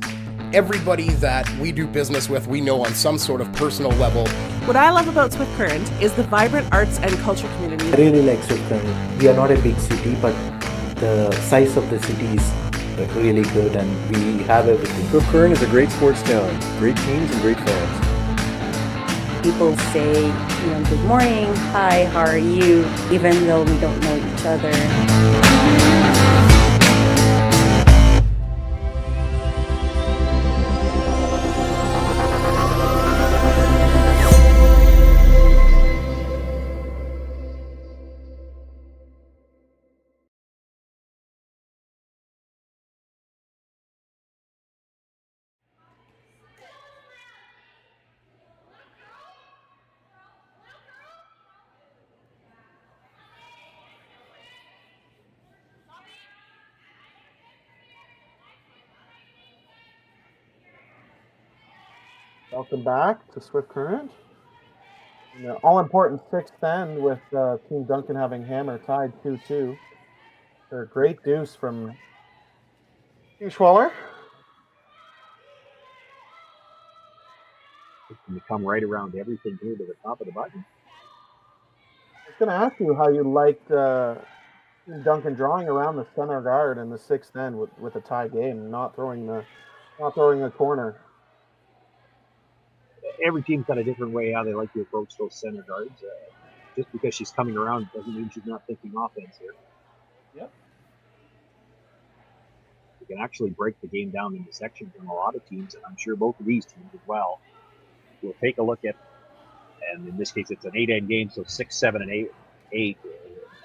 everybody that we do business with, we know on some sort of personal level. What I love about Swift Current is the vibrant arts and culture community. I really like Swift Current. We are not a big city, but the size of the city is really good and we have everything. Swift Current is a great sports town, great teams and great fans. People say, good morning, hi, how are you, even though we don't know each other. Welcome back to Swift Current. All-important sixth end with Team Duncan having hammer tied 2-2. A great deuce from Xenia Schwaller. Can come right around everything here to the top of the button. I was going to ask you how you liked Team Duncan drawing around the center guard in the sixth end with a tie game, not throwing a corner. Every team's got a different way how they like to approach those center guards. Just because she's coming around doesn't mean she's not thinking offense here. Yep. You can actually break the game down into sections on a lot of teams, and I'm sure both of these teams as well. We'll take a look at, and in this case it's an 8-end game, so 6, 7, and 8.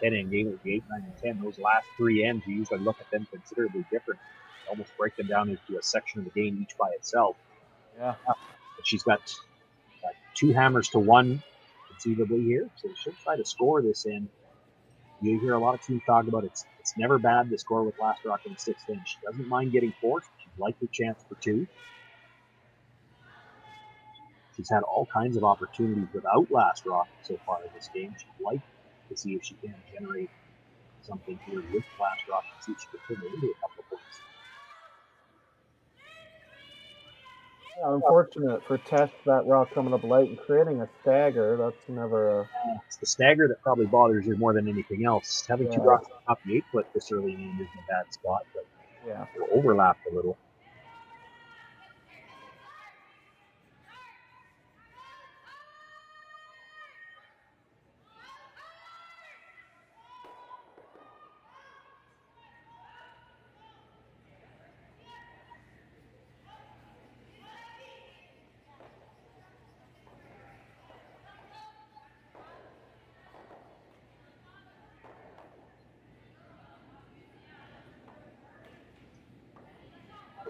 10-end game would be 8, 9, and 10. Those last 3 ends, you usually look at them considerably different. Almost break them down into a section of the game each by itself. Yeah. But she's got 2 hammers to 1 conceivably here, so she'll try to score this end. You hear a lot of teams talk about it's never bad to score with last rock in the sixth end. She doesn't mind getting forced. She'd like the chance for 2. She's had all kinds of opportunities without last rock so far in this game. She'd like to see if she can generate something here with last rock and see if she can turn it into a couple of points. Yeah, unfortunate for Tess, that rock coming up late and creating a stagger. That's never a... It's the stagger that probably bothers you more than anything else. Having 2 rocks on top of the 8-foot this early in isn't a bad spot, but yeah, overlapped a little.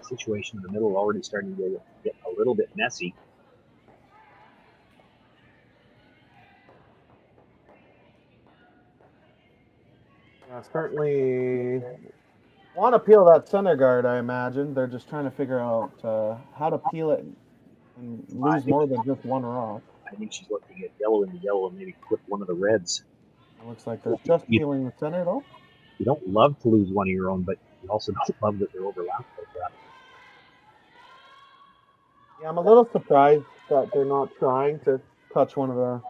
situation in the middle already starting to get a little bit messy. Yeah, certainly want to peel that center guard, I imagine. They're just trying to figure out how to peel it and lose more than just one rock. I think she's looking at yellow into yellow and maybe clip one of the reds. It looks like they're just peeling the center, though. You don't love to lose one of your own, but you also don't love that they're overlapped like that. Yeah, I'm a little surprised that they're not trying to touch one of the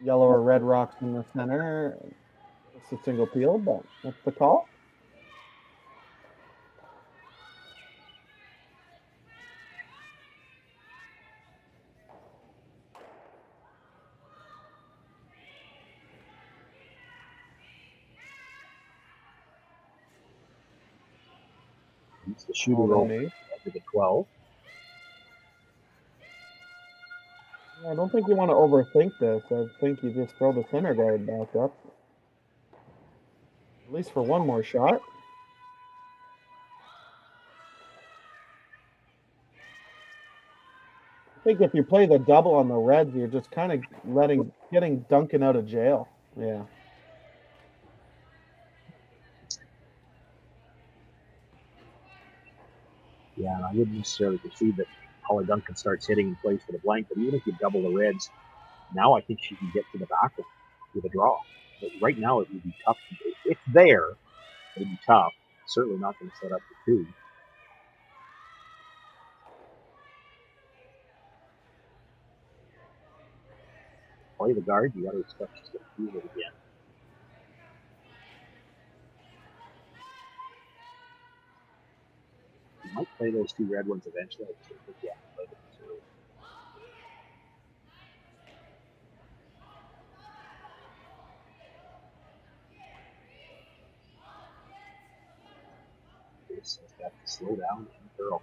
yellow or red rocks in the center. It's a single peel, but that's the call. It's the shooter roll to the 12. I don't think you want to overthink this. I think you just throw the center guard back up. At least for one more shot. I think if you play the double on the reds, you're just kind of getting Duncan out of jail. Yeah. Yeah, and I wouldn't necessarily perceive that Hollie Duncan starts hitting and plays for the blank, but even if you double the reds, now I think she can get to the back with a draw. But right now it would be tough. It's there, it would be tough. Certainly not going to set up for two. Play the guard, you got to expect she's going to do it again. You might play those two red ones eventually. I just don't think you have to play them this early. This has got to slow down and curl.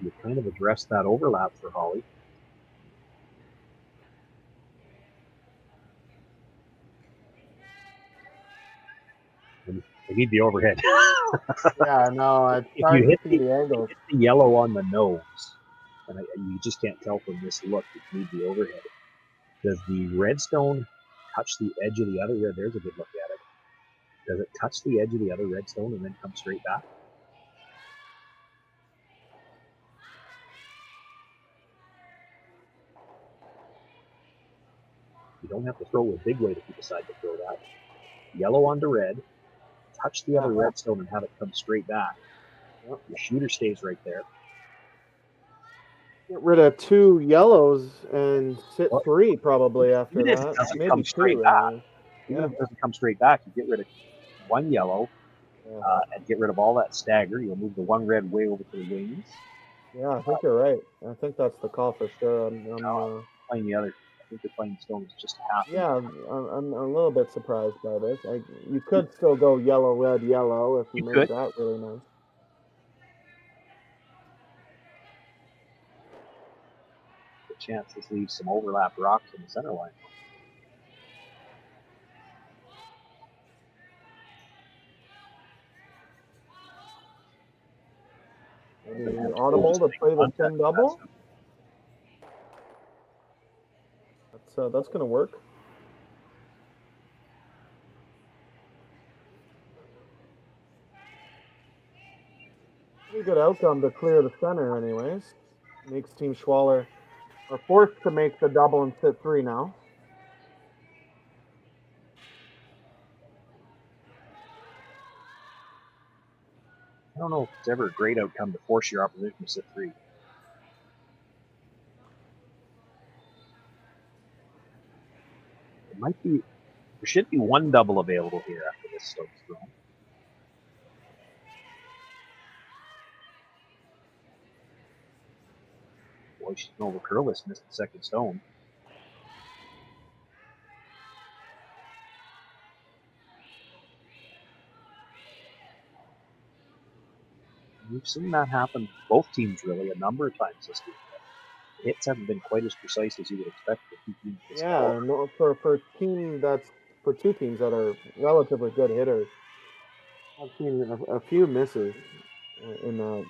You kind of addressed that overlap for Hollie. I need the overhead. Yeah, no, it's hard to see the angles. Hit the yellow on the nose, and you just can't tell from this look if you need the overhead. Does the redstone touch the edge of the other red? There's a good look at it. Does it touch the edge of the other redstone and then come straight back? You don't have to throw a big weight if you decide to throw that. Yellow onto red, touch the other redstone and have it come straight back. Yep. Your shooter stays right there. Get rid of two yellows and sit three probably after Even if that. it doesn't Maybe come straight back. Yeah. Even if it doesn't come straight back, you get rid of one yellow and get rid of all that stagger. You'll move the one red way over to the wings. Yeah, I think you're right. I think that's the call for sure. I'm playing the other. I think you're playing stones just half. Yeah, I'm a little bit surprised by this. You could still go yellow, red, yellow if you made that really nice. The chances leave some overlap rocks in the center line. Maybe audible to play the 10 double. That's going to work. Pretty good outcome to clear the center anyways. Makes Team Schwaller are forced to make the double and sit three now. I don't know if it's ever a great outcome to force your opposition to sit three. It might be, there should be one double available here after this Stokes thrown. Boy, she's going to overcurl this, missed the second stone. We've seen that happen, both teams really, a number of times this game. Hits haven't been quite as precise as you would expect for two teams. Yeah, no, for a team that's for two teams that are relatively good hitters. I've seen a few misses in that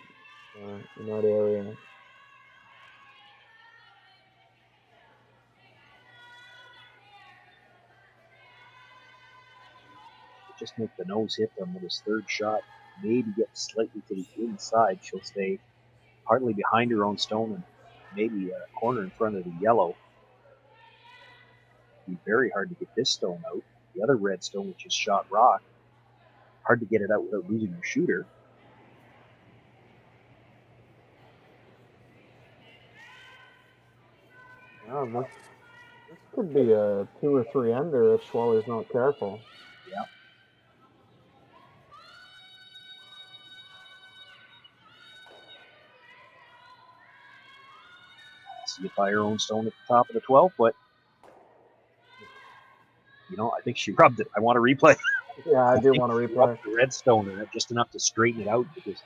area. Just make the nose hit them with his third shot. Maybe get slightly to the inside. She'll stay partly behind her own stone and maybe a corner in front of the yellow. It'd be very hard to get this stone out. The other red stone, which is shot rock, hard to get it out without losing your shooter. This could be a 2 or 3 under if Schwaller's not careful. Yeah. See you buy her own stone at the top of the 12 foot. I think she rubbed it. I want to replay. Yeah, I do want to replay. The red stone in it, just enough to straighten it out, because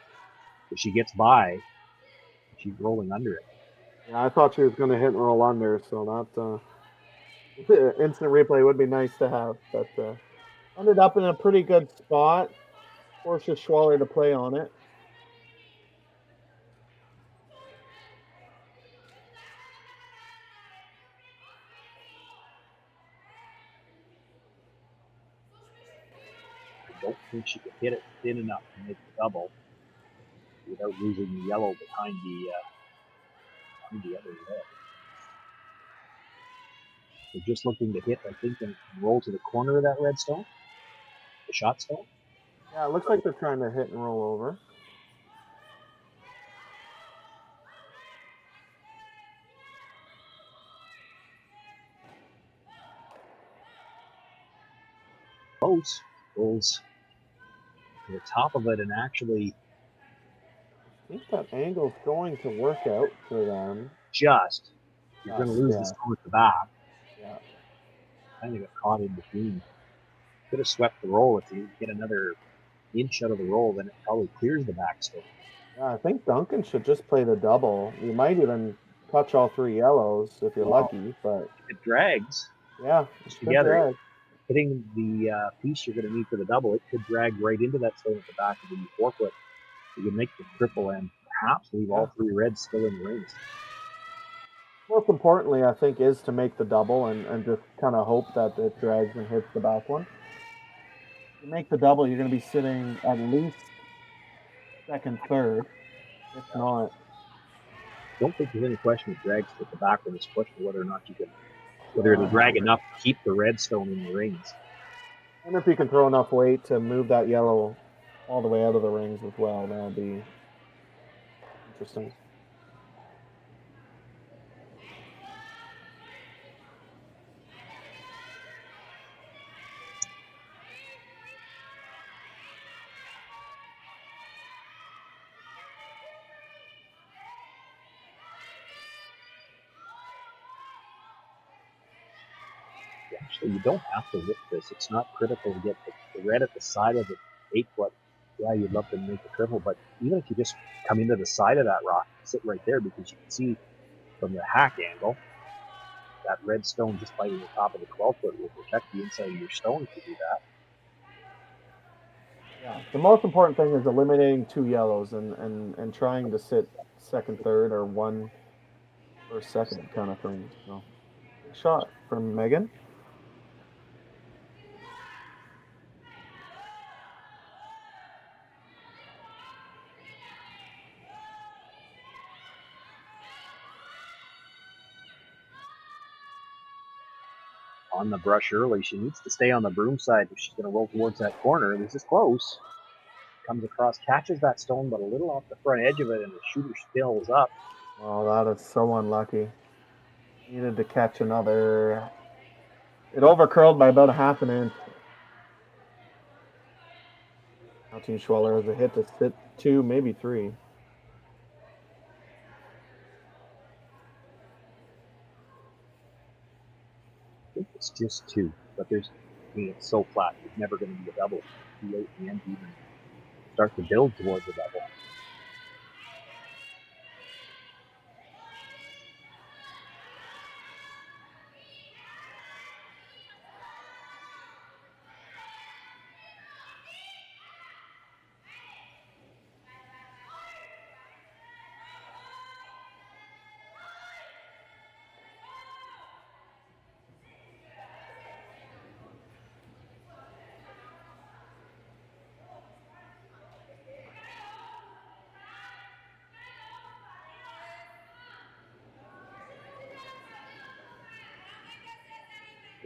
if she gets by, she's rolling under it. Yeah, I thought she was going to hit and roll under, so that instant replay would be nice to have. But ended up in a pretty good spot. Forces Schwaller to play on it. I don't think she could hit it thin enough to make the double without losing the yellow behind the other red. They're just looking to hit, I think, and roll to the corner of that red stone, the shot stone. Yeah, it looks like they're trying to hit and roll over. Close. Rolls to the top of it, and actually, I think that angle's going to work out for them. you're going to lose the stone at the back. Yeah. Kind of got caught in between. Could have swept the roll. If you get another inch out of the roll, then it probably clears the back stone. Yeah, I think Duncan should just play the double. You might even touch all 3 yellows if you're lucky, but it drags. Yeah, it's together. Hitting the piece you're going to need for the double, it could drag right into that stone at the back, and then you 4-foot. You can make the triple and perhaps leave all 3 reds still in the rings. Most importantly, I think, is to make the double and just kind of hope that it drags and hits the back one. If you make the double, you're going to be sitting at least second, third, if not. Don't think there's any question it drags to the back when it's pushed, or whether or not you can, whether it'll drag enough to keep the red stone in the rings. And if you can throw enough weight to move that yellow all the way out of the rings as well, that'll be interesting. Actually, you don't have to whip this. It's not critical to get the red at the side of the 8-foot. Yeah, you'd love to make the triple, but even if you just come into the side of that rock, sit right there, because you can see from the hack angle that red stone just by the top of the 12-foot will protect the inside of your stone if you do that. Yeah, the most important thing is eliminating 2 yellows and trying to sit second, third, or 1 or second kind of thing. So, good shot from Megan. On the brush early. She needs to stay on the broom side if she's going to roll towards that corner. This is close. Comes across, catches that stone, but a little off the front edge of it, and the shooter spills up. Oh, that is so unlucky. Needed to catch another. It overcurled by about a half an inch. Now Team Schwaller has a hit to sit 2, maybe 3. I think it's just 2, but it's so flat. It's never going to be a double. Too late in the end to even start to build towards a double.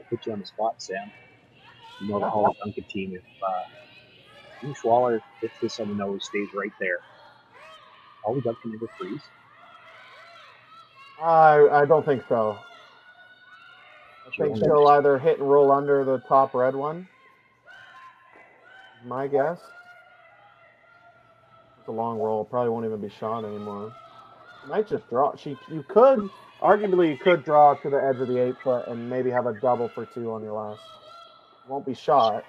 put you on the spot, Sam. You know the Hollie Duncan team. If Xenia Schwaller hits this on the nose, stays right there. Hollie Duncan into freeze. I don't think so. I think she'll either hit and roll under the top red one. My guess. It's a long roll. Probably won't even be shot anymore. Might just draw. Arguably, you could draw to the edge of the 8-foot and maybe have a double for 2 on your last. Won't be shot.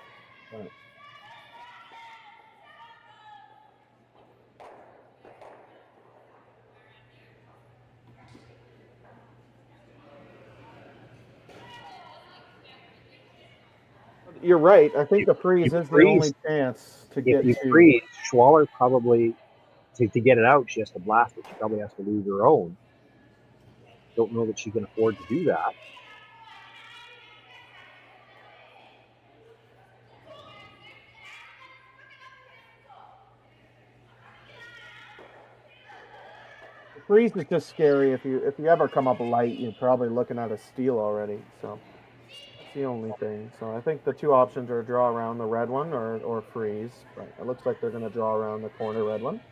But... You're right. I think the freeze is the only chance to get to. If you freeze, Schwaller probably, to get it out, she has to blast it. She probably has to lose her own. Don't know that she can afford to do that. The freeze is just scary. If you ever come up light, you're probably looking at a steal already. So that's the only thing. So I think the two options are draw around the red one or freeze. But it looks like they're going to draw around the corner red one.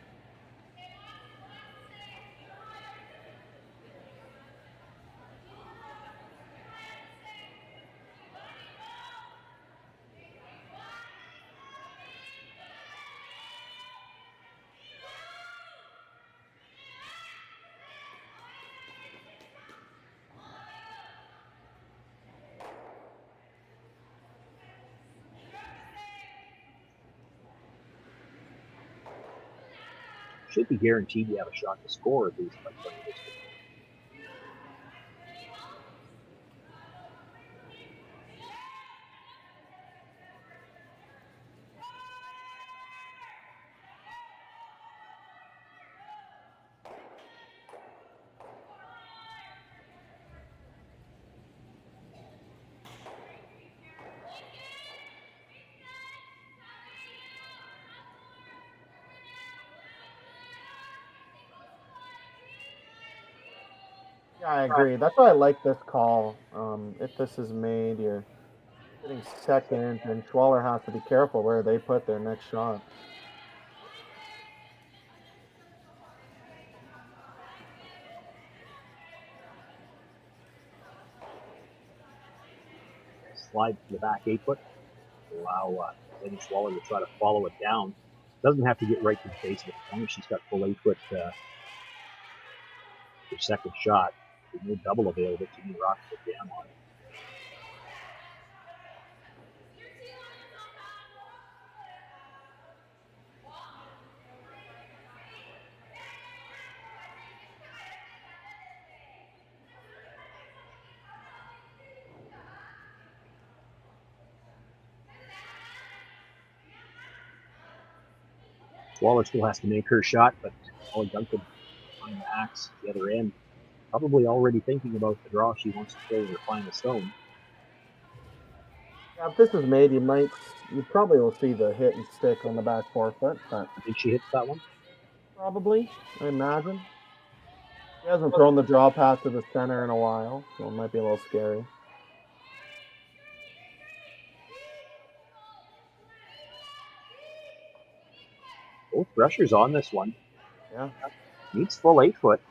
Should be guaranteed you have a shot to score at least by playing this game. Yeah, I agree. That's why I like this call. If this is made, you're getting second, and Schwaller has to be careful where they put their next shot. Slide to the back 8-foot. Allow Xenia Schwaller to try to follow it down. Doesn't have to get right to the face of it. As long as she's got full 8-foot for second shot. There's no double available to me. Rock to jam on. Schwaller still has to make her shot, but Hollie Duncan on the axe at the other end. Probably already thinking about the draw she wants to play with her final stone. Yeah, if this is made, you probably will see the hit and stick on the back 4-foot. But I think she hits that one. Probably, I imagine. She hasn't thrown the draw pass to the center in a while, so it might be a little scary. Both rushers on this one. Yeah. Needs full 8-foot.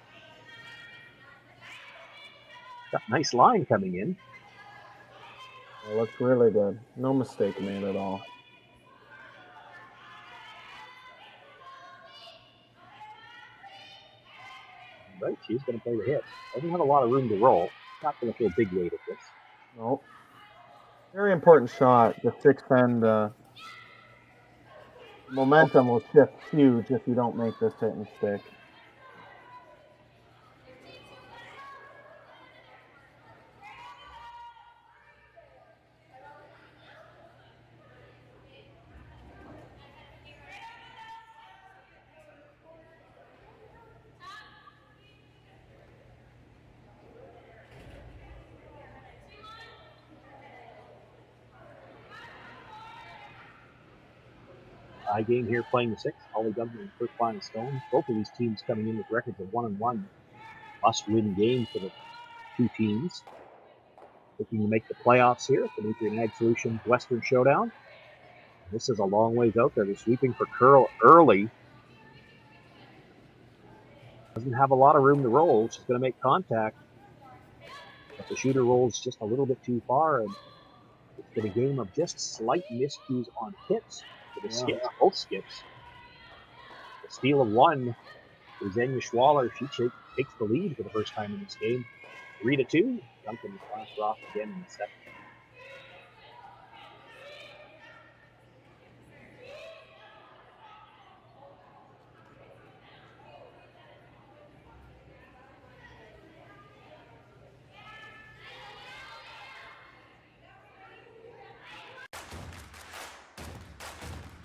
Got a nice line coming in. It looks really good. No mistake made at all. Right, she's going to play the hit. Doesn't have a lot of room to roll. Not going to throw big weight at this. Nope. Very important shot. The 6th end momentum will shift huge if you don't make this hit and stick. High game here playing the 6th. Hollie Duncan and first final stone. Both of these teams coming in with records of 1-1. Must-win game for the two teams. looking to make the playoffs here at the Nutrien Ag Solutions Western Showdown. This is a long ways out there. They're sweeping for curl early. Doesn't have a lot of room to roll. She's going to make contact. But the shooter rolls just a little bit too far, and it's been a game of just slight miscues on hits for the skips, both skips. The steal of one for Xenia Schwaller. She takes the lead for the first time in this game. 3-2. Duncan flashed off again in the second.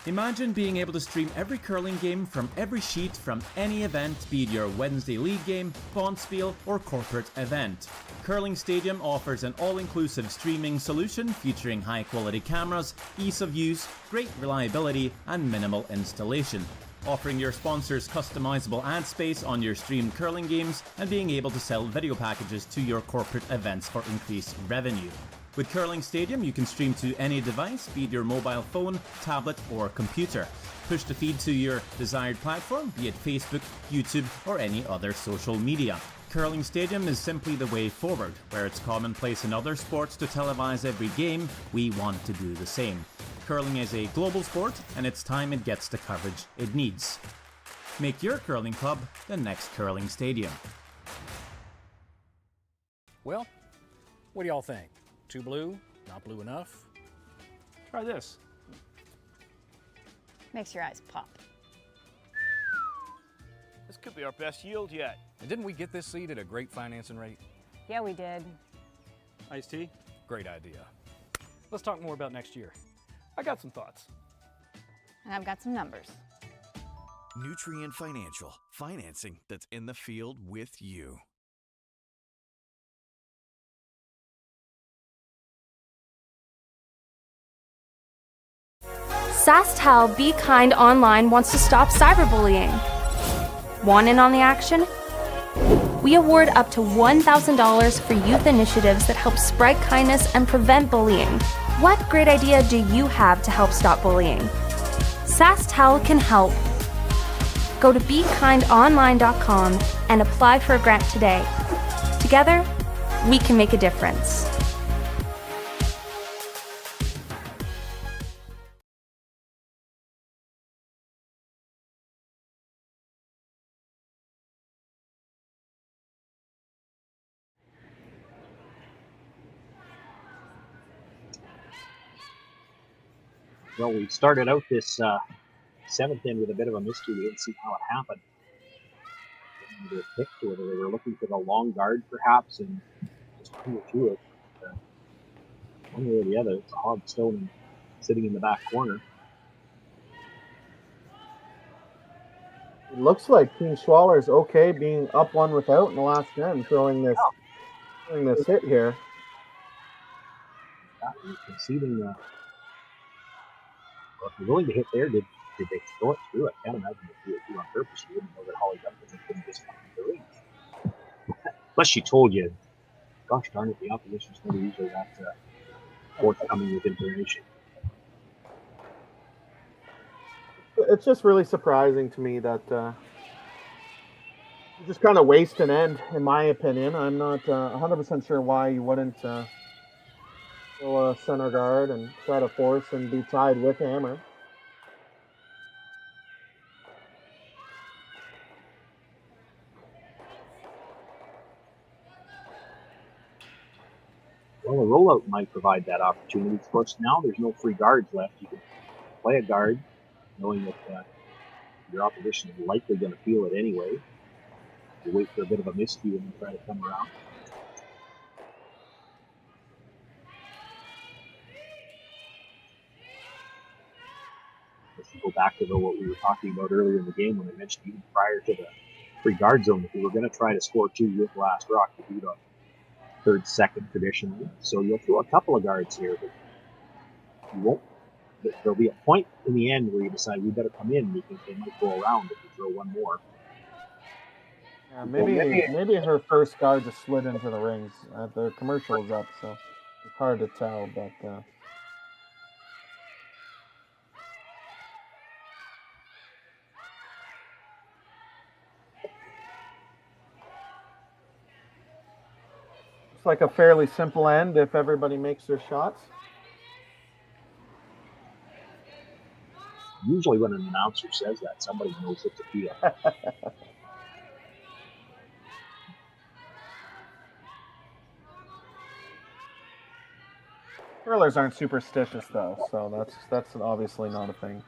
Imagine being able to stream every curling game from every sheet from any event, be it your Wednesday league game, bonspiel, or corporate event. Curling Stadium offers an all-inclusive streaming solution featuring high-quality cameras, ease of use, great reliability, and minimal installation. Offering your sponsors customizable ad space on your streamed curling games and being able to sell video packages to your corporate events for increased revenue. With Curling Stadium, you can stream to any device, be it your mobile phone, tablet, or computer. Push the feed to your desired platform, be it Facebook, YouTube, or any other social media. Curling Stadium is simply the way forward. Where it's commonplace in other sports to televise every game, we want to do the same. Curling is a global sport, and it's time it gets the coverage it needs. Make your curling club the next Curling Stadium. Well, what do y'all think? Too blue? Not blue enough? Try this. Makes your eyes pop. This could be our best yield yet. And didn't we get this seed at a great financing rate? Yeah, we did. Iced tea? Great idea. Let's talk more about next year. I got some thoughts. And I've got some numbers. Nutrien Financial. Financing that's in the field with you. SaskTel Be Kind Online wants to stop cyberbullying. Want in on the action? We award up to $1,000 for youth initiatives that help spread kindness and prevent bullying. What great idea do you have to help stop bullying? SaskTel can help. Go to BeKindOnline.com and apply for a grant today. Together, we can make a difference. Well, we started out this seventh inning with a bit of a mystery. We didn't see how it happened. They picked to it, or they were looking for the long guard, perhaps, and just threw to it. One way or the other, it's a hog stone sitting in the back corner. It looks like Team Schwaller is okay being up one without in the last end, throwing this hit here. Conceding the. Well, if you're willing to hit there, did they throw it through? I can't imagine they threw it through on purpose. You wouldn't know that Hollie Duncan couldn't just come into the ring. Unless she told you, gosh darn it, the opposition's never usually that forthcoming with information. It's just really surprising to me that you just kind of waste an end, in my opinion. I'm not 100% sure why you wouldn't go center guard and try to force and be tied with Hammer. Well, a rollout might provide that opportunity. Of course, now there's no free guards left. You can play a guard, knowing that your opposition is likely going to feel it anyway. You wait for a bit of a miscue and then try to come around. If you go back to what we were talking about earlier in the game when I mentioned even prior to the free guard zone, if you were going to try to score two with last rock, you do the third, second traditionally. So you'll throw a couple of guards here, but you won't. There'll be a point in the end where you decide we better come in because they might go around if you throw one more. Yeah, maybe her first guard just slid into the rings. The commercial is up, so It's hard to tell, but it's like a fairly simple end if everybody makes their shots. Usually when an announcer says that, somebody knows it's a deal. Curlers aren't superstitious though, so that's obviously not a thing.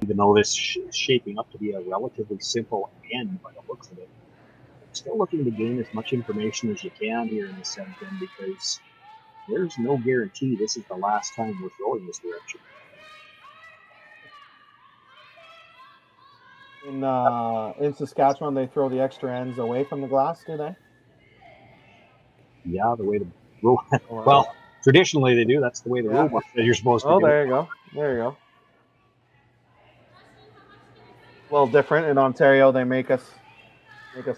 Even though this is shaping up to be a relatively simple end by the looks of it, I'm still looking to gain as much information as you can here in the 7th end, because there's no guarantee this is the last time we're throwing this direction. In Saskatchewan, they throw the extra ends away from the glass, do they? Yeah, the way the rule. Well, traditionally they do. That's the way the rule book says you're supposed to do. Oh, there you go. There you go. A little different in Ontario. They make us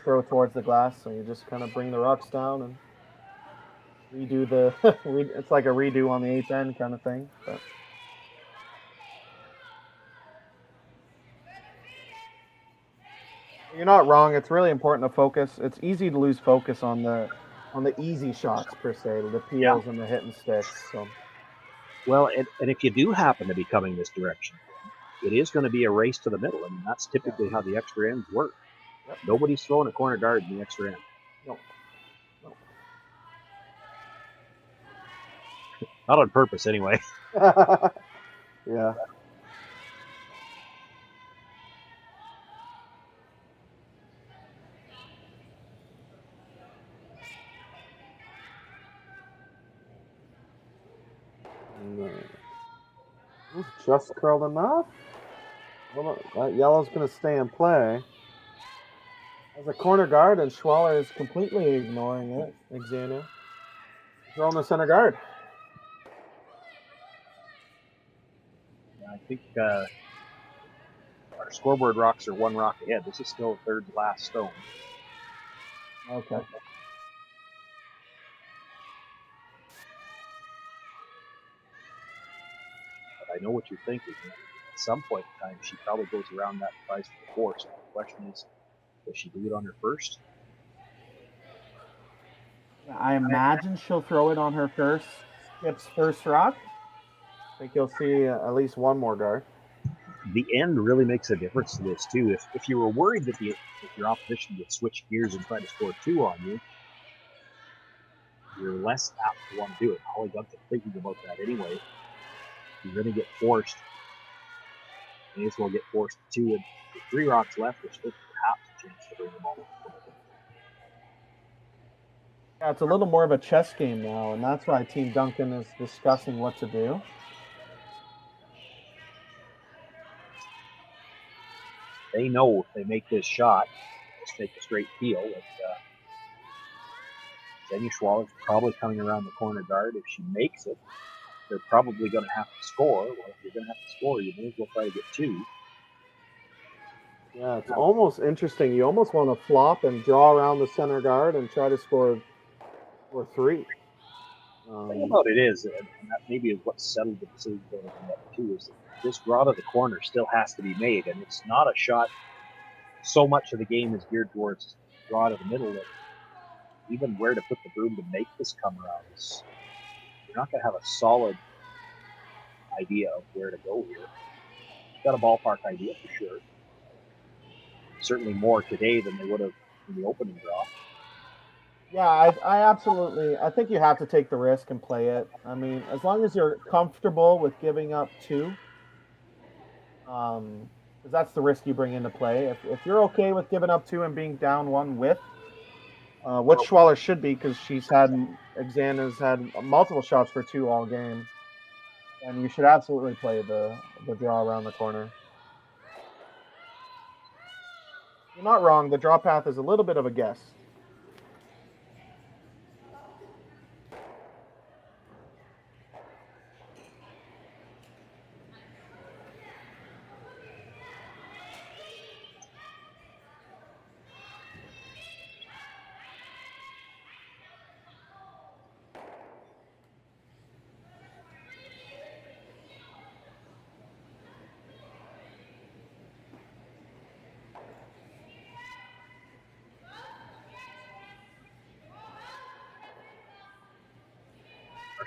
throw towards the glass, so you just kind of bring the rocks down and redo the. It's like a redo on the 8th end kind of thing. But. You're not wrong. It's really important to focus. It's easy to lose focus on the easy shots per se, the peels and the hit and sticks. So. Well, and if you do happen to be coming this direction, it is going to be a race to the middle. I mean, that's typically how the extra ends work. Yep. Nobody's throwing a corner guard in the extra end. No. Not on purpose, anyway. Yeah. Just curled enough. Well, that yellow's going to stay in play. As a corner guard, and Schwaller is completely ignoring it. Xenia. Throwing the center guard. I think our scoreboard rocks are 1 rock ahead. This is still the 3rd last stone. Okay. But I know what you're thinking. At some point in time, she probably goes around that and tries for the force. The question is, does she do it on her first? I imagine she'll throw it on her Skip's first rock. I think you'll see at least one more guard. The end really makes a difference to this, too. If you were worried that if your opposition would switch gears and try to score 2 on you, you're less apt to want to do it. Hollie Duncan thinking about that anyway. You're going to get forced. You may as well get forced to 2. And with 3 rocks left, there's still perhaps a chance to bring them all. Yeah, it's a little more of a chess game now, and that's why Team Duncan is discussing what to do. They know if they make this shot, just take a straight peel. Xenia Schwaller is probably coming around the corner guard. If she makes it, they're probably going to have to score. Well, if you're going to have to score, you may as well try to get 2. Yeah, it's almost interesting. You almost want to flop and draw around the center guard and try to score 3. The thing about it is, and that maybe is what settled the decision going to net 2, is that this draw to the corner still has to be made, and it's not a shot. So much of the game is geared towards draw to the middle that even where to put the broom to make this come around is, you're not going to have a solid idea of where to go here. You've got a ballpark idea for sure. Certainly more today than they would have in the opening draw. Yeah, I absolutely. I think you have to take the risk and play it. I mean, as long as you're comfortable with giving up two, because that's the risk you bring into play. If you're okay with giving up two and being down one with, which Schwaller should be, because Xana's had multiple shots for two all game, then you should absolutely play the draw around the corner. You're not wrong. The draw path is a little bit of a guess.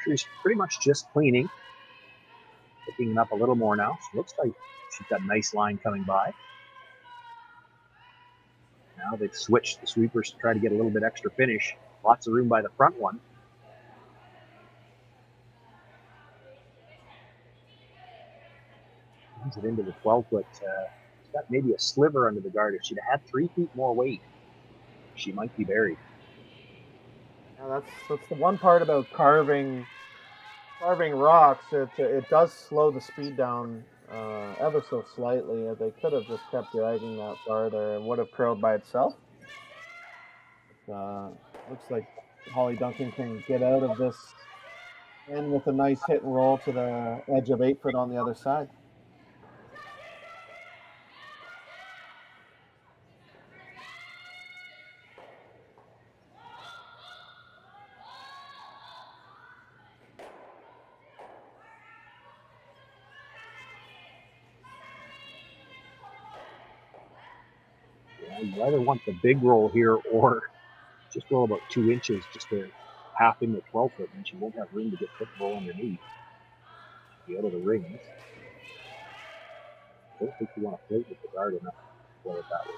She's pretty much just cleaning, picking it up a little more now. She looks like she's got a nice line coming by. Now they've switched the sweepers to try to get a little bit extra finish. Lots of room by the front one. Brings it into the 12-foot. She's got maybe a sliver under the guard. If she'd had 3 feet more weight, she might be buried. Yeah, that's the one part about carving rocks. It does slow the speed down ever so slightly. They could have just kept dragging that farther and would have curled by itself. Looks like Hollie Duncan can get out of this and with a nice hit and roll to the edge of 8 foot on the other side. You either want the big roll here or just roll about 2 inches just to half in the 12-foot, and she won't have room to get foot roll underneath. She'll be out of the rings. I don't think you want to float with the guard enough to play it that way,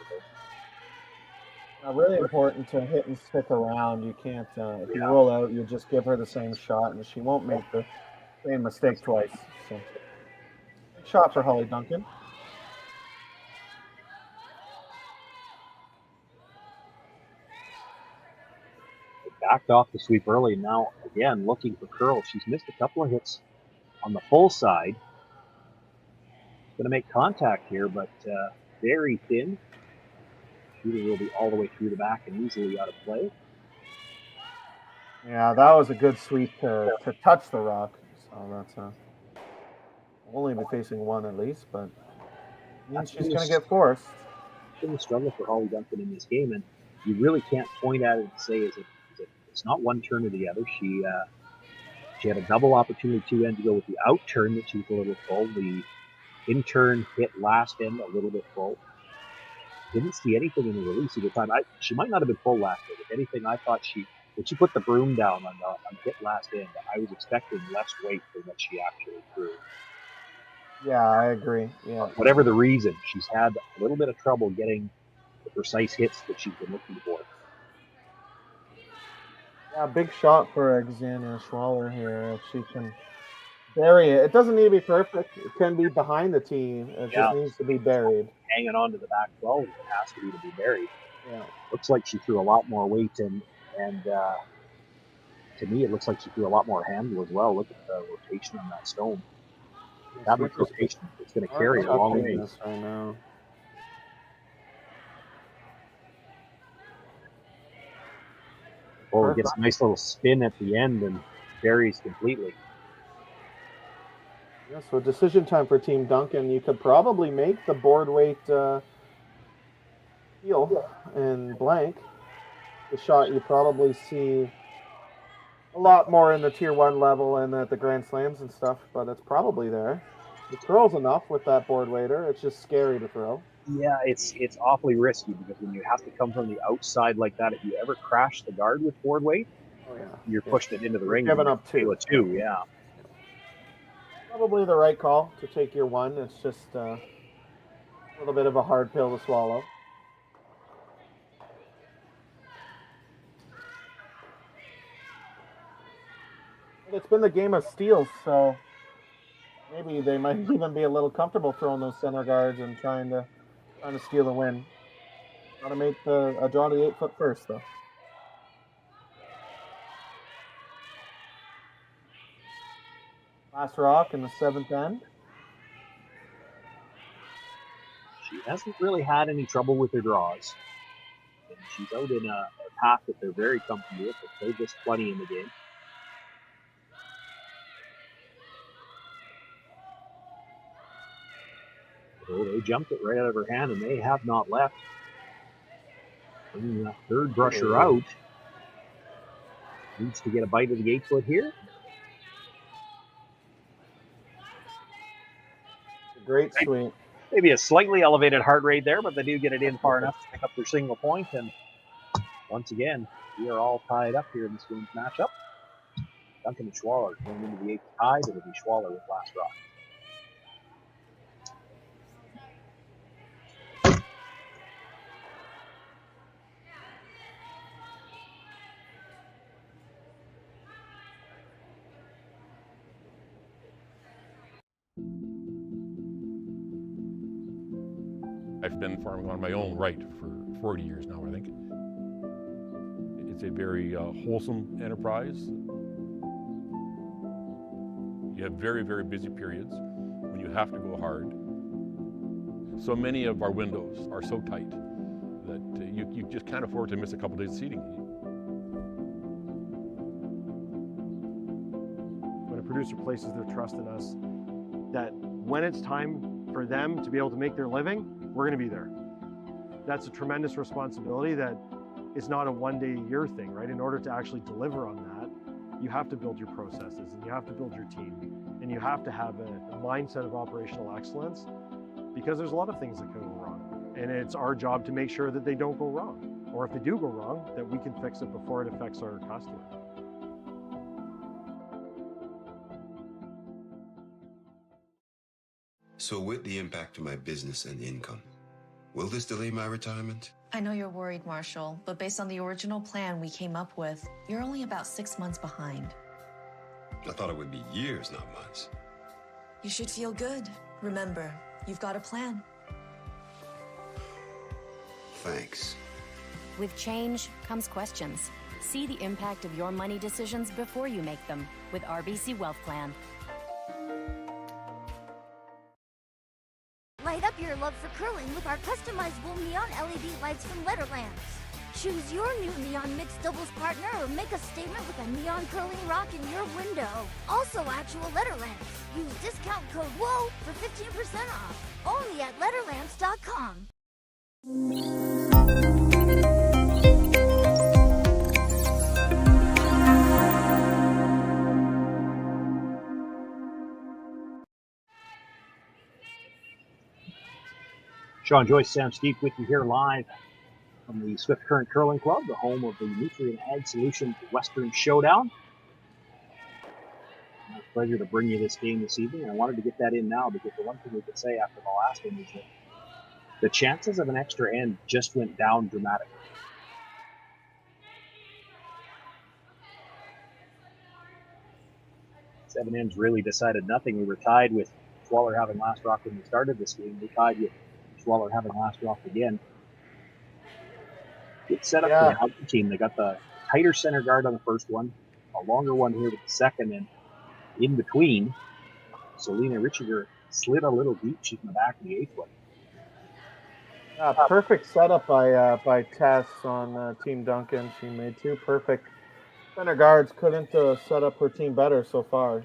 though. Really important to hit and stick around. You can't, if you roll out, you just give her the same shot, and she won't make the same mistake twice. So, good shot for Hollie Duncan. Backed off the sweep early. Now, again, looking for curls. She's missed a couple of hits on the full side. Going to make contact here, but very thin. Shooter will be all the way through the back and easily out of play. Yeah, that was a good sweep to touch the rock. So that's only be facing one at least, but means she's going to get forced. It's been a struggle for Hollie Duncan in this game, and you really can't point at it and say, it's not one turn or the other. She had a double opportunity 2 ends to go with the out turn that she was a little full. The in turn hit last end a little bit full. Didn't see anything in the release either time. She might not have been full last end. If anything, I thought when she put the broom down on hit last end, I was expecting less weight than what she actually threw. Yeah, I agree. Yeah. Whatever the reason, she's had a little bit of trouble getting the precise hits that she's been looking for. Yeah, big shot for Xenia Schwaller here. If she can bury it. It doesn't need to be perfect. It can be behind the tee. It just needs to be buried. Hanging on to the back 12, it has to be buried. Yeah. Looks like she threw a lot more weight, and to me, it looks like she threw a lot more handle as well. Look at the rotation on that stone. That much rotation, it's going to carry a long way. Right now. Well, it gets a nice little spin at the end and buries completely. Yeah, so decision time for Team Duncan. You could probably make the board weight heel and blank. The shot you probably see a lot more in the Tier 1 level and at the Grand Slams and stuff, but it's probably there. The curl's enough with that board waiter. It's just scary to throw. Yeah, it's awfully risky because when you have to come from the outside like that, if you ever crash the guard with board weight, you're pushing it into the ring. Giving up two. Yeah. Probably the right call to take your one. It's just a little bit of a hard pill to swallow. It's been the game of steals, so maybe they might even be a little comfortable throwing those center guards and trying to steal the win. Got to make a draw to the 8 foot first, though. Last rock in the 7th end. She hasn't really had any trouble with her draws. And she's out in a path that they're very comfortable with. They play just plenty in the game. So they jumped it right out of her hand, and they have not left. Bringing that third brusher out. Needs to get a bite of the 8 foot here. Great swing. Maybe a slightly elevated heart rate there, but they do get it in far enough to pick up their single point. And once again, we are all tied up here in this game's matchup. Duncan and Schwaller going into the 8th tied. It'll be Schwaller with last rock. I've been farming on my own right for 40 years now, I think. It's a very wholesome enterprise. You have very, very busy periods when you have to go hard. So many of our windows are so tight that you just can't afford to miss a couple days of seeding. When a producer places their trust in us, that when it's time for them to be able to make their living, we're going to be there. That's a tremendous responsibility that is not a one-day-a-year thing, right? In order to actually deliver on that, you have to build your processes and you have to build your team and you have to have a mindset of operational excellence, because there's a lot of things that can go wrong. And it's our job to make sure that they don't go wrong. Or if they do go wrong, that we can fix it before it affects our customer. So with the impact to my business and income, will this delay my retirement? I know you're worried, Marshall, but based on the original plan we came up with, you're only about 6 months behind. I thought it would be years, not months. You should feel good. Remember, you've got a plan. Thanks. With change comes questions. See the impact of your money decisions before you make them with RBC Wealth Plan. Light up your love for curling with our customizable neon LED lights from Letterlands. Choose your new neon mixed doubles partner or make a statement with a neon curling rock in your window. Also actual Letterlands. Use discount code WHOA for 15% off. Only at Letterlands.com. Sean Joyce, Sam Steep with you here live from the Swift Current Curling Club, the home of the Nutrien Ag Solutions Western Showdown. It's a pleasure to bring you this game this evening. And I wanted to get that in now because the one thing we could say after the last one is that the chances of an extra end just went down dramatically. Seven ends really decided nothing. We were tied with Schwaller having last rock when we started this game. We tied with Schwaller having last rock again. Good setup for the Hudson team. They got the tighter center guard on the first one, a longer one here with the second, and in between, Selena Richiger slid a little deep. She's in the back of the 8th one. Perfect setup by Tess on Team Duncan. She made 2 perfect center guards. Couldn't set up her team better so far.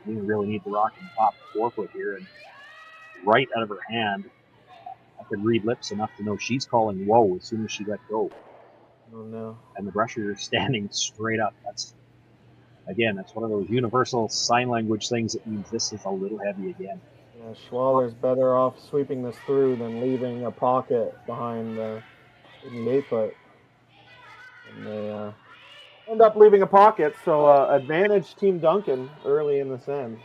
We really need the rock in the top 4 foot here, and right out of her hand, I could read lips enough to know she's calling whoa as soon as she let go. Oh no! And the brusher is standing straight up. That's one of those universal sign language things that means this is a little heavy again. Yeah, Schwaller's better off sweeping this through than leaving a pocket behind the 8 foot. And they end up leaving a pocket, so advantage Team Duncan early in this end.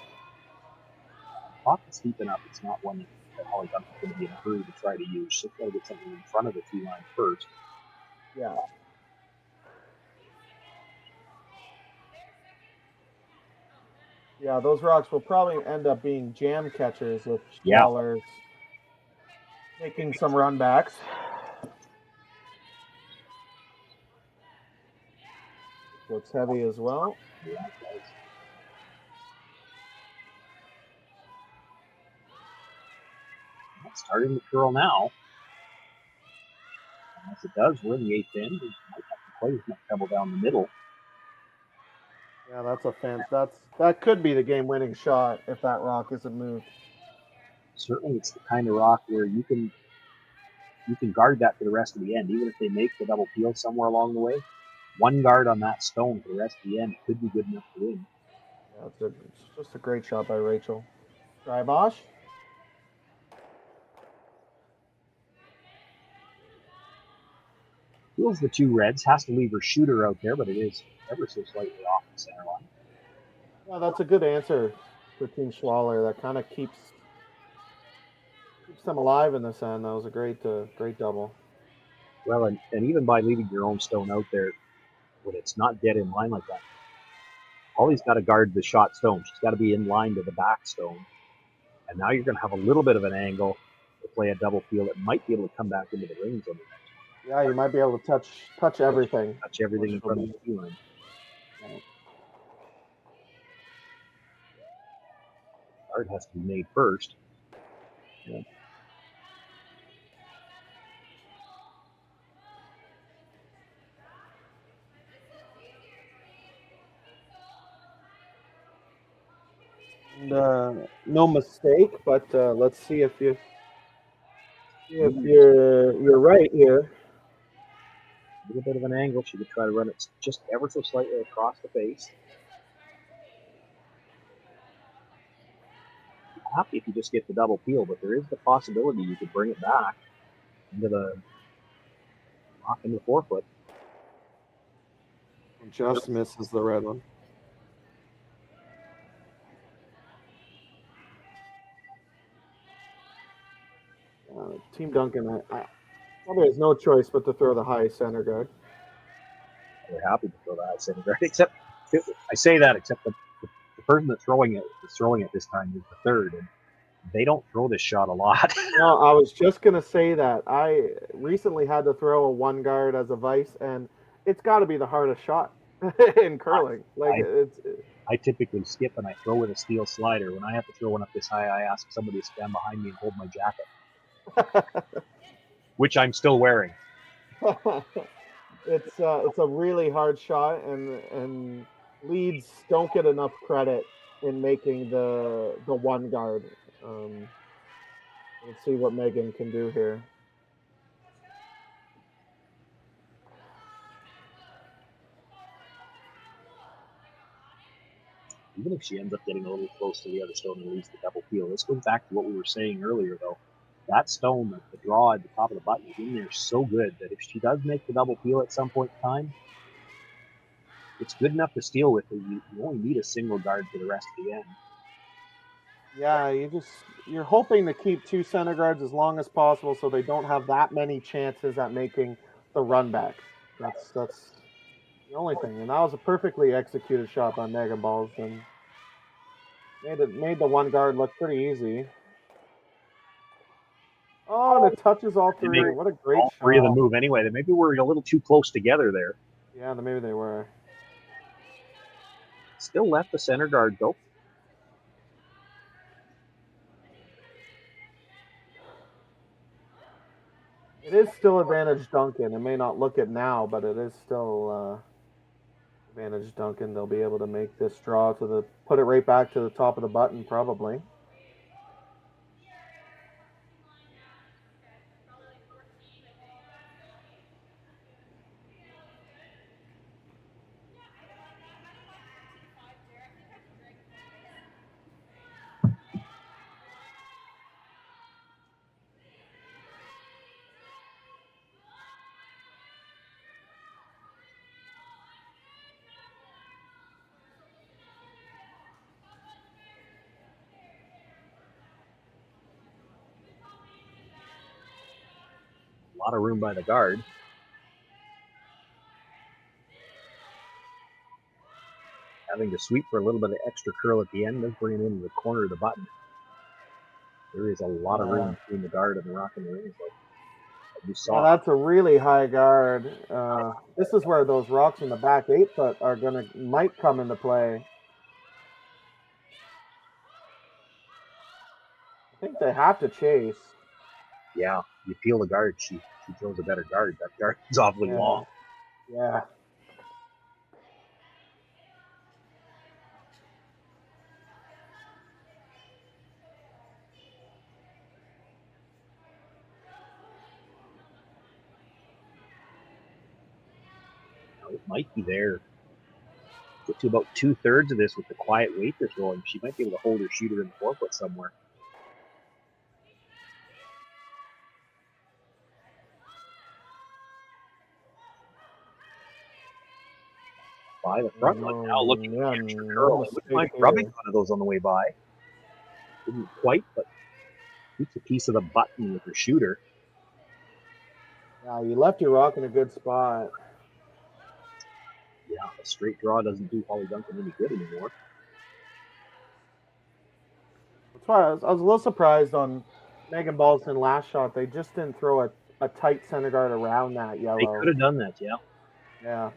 Pocket's deep enough. It's not one that Hollie Duncan's going to be in a hurry to try to use. She's got to get something in front of the tee line first. Yeah. Yeah, those rocks will probably end up being jam catchers with Yeah. Schwaller's making some run backs. Looks heavy as well. It's starting to curl now. As it does, we're in the 8th end. We might have to play as much double down the middle. Yeah, that could be the game-winning shot if that rock isn't moved. Certainly, it's the kind of rock where you can guard that for the rest of the end, even if they make the double peel somewhere along the way. One guard on that stone for the rest of the end could be good enough to win. Yeah, it's just a great shot by Rachel. Try Bosch. Feels the 2 reds, has to leave her shooter out there, but it is ever so slightly off the center line. Yeah, that's a good answer for Team Schwaller. That kind of keeps them alive in this end. That was a great double. Well, and even by leaving your own stone out there, when it's not dead in line like that, Hollie's got to guard the shot stone. She's got to be in line to the back stone. And now you're going to have a little bit of an angle to play a double peel that might be able to come back into the rings on the next one. Yeah, you might be able to touch everything. Touch everything in front of the key line. Guard has to be made first. Yeah. And, no mistake, but let's see if you're right here. A little bit of an angle. She could try to run it just ever so slightly across the face. Happy if you just get the double peel, but there is the possibility you could bring it back into the lock into the forefoot. Just misses the red one. Team Duncan probably has no choice but to throw the high center guard. They're happy to throw the high center guard, except I say that, except the person that's throwing it this time is the third, and they don't throw this shot a lot. No, I was just gonna say that. I recently had to throw a one guard as a vice, and it's got to be the hardest shot in curling. I typically skip and I throw with a steel slider. When I have to throw one up this high, I ask somebody to stand behind me and hold my jacket, which I'm still wearing. It's a really hard shot, and leads don't get enough credit in making the one guard. Let's see what Megan can do here. Even if she ends up getting a little close to the other stone and leaves the double peel, this goes back to what we were saying earlier, though. That stone, the draw at the top of the button, is in there so good that if she does make the double peel at some point in time, it's good enough to steal with. You only need a single guard for the rest of the end. Yeah, you're hoping to keep 2 center guards as long as possible so they don't have that many chances at making the run back. That's the only thing. And that was a perfectly executed shot by Megan Balls, and made the one guard look pretty easy. Oh, and it touches all 3. What a great all shot. 3 of them move anyway. They maybe were a little too close together there. Yeah, maybe they were. Still left the center guard, though. It is still advantage Duncan. It may not look it now, but it is still advantage Duncan. They'll be able to make this draw put it right back to the top of the button, probably. A lot of room by the guard. Having to sweep for a little bit of extra curl at the end, does bring it into the corner of the button. There is a lot of room between the guard and the rock and the rings. Like you saw. Yeah, that's a really high guard. This is where those rocks in the back 8-foot are might come into play. I think they have to chase. Yeah, you peel the guard. She throws a better guard. That guard is awfully long. Yeah. It might be there. Get to about 2/3 of this with the quiet weight they're throwing. She might be able to hold her shooter in the 4-foot somewhere. By the front one now, looking at the extra curl. I wouldn't mind rubbing one of those on the way by. Didn't quite, but keeps a piece of the button with her shooter. Yeah, you left your rock in a good spot. Yeah, a straight draw doesn't do Hollie Duncan any good anymore. That's why I was a little surprised on Megan Balston last shot. They just didn't throw a tight center guard around that yellow. They could have done that, yeah. Yeah.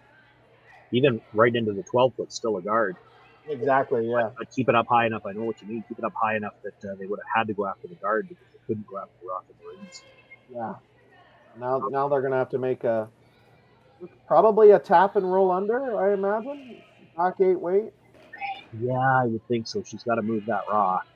Even right into the 12-foot, still a guard. Exactly, yeah. But keep it up high enough. I know what you mean. Keep it up high enough that they would have had to go after the guard because they couldn't go after the rock and the rings. Yeah. Now they're going to have to make probably a tap and roll under, I imagine. Back 8 weight. Yeah, I would think so. She's got to move that rock.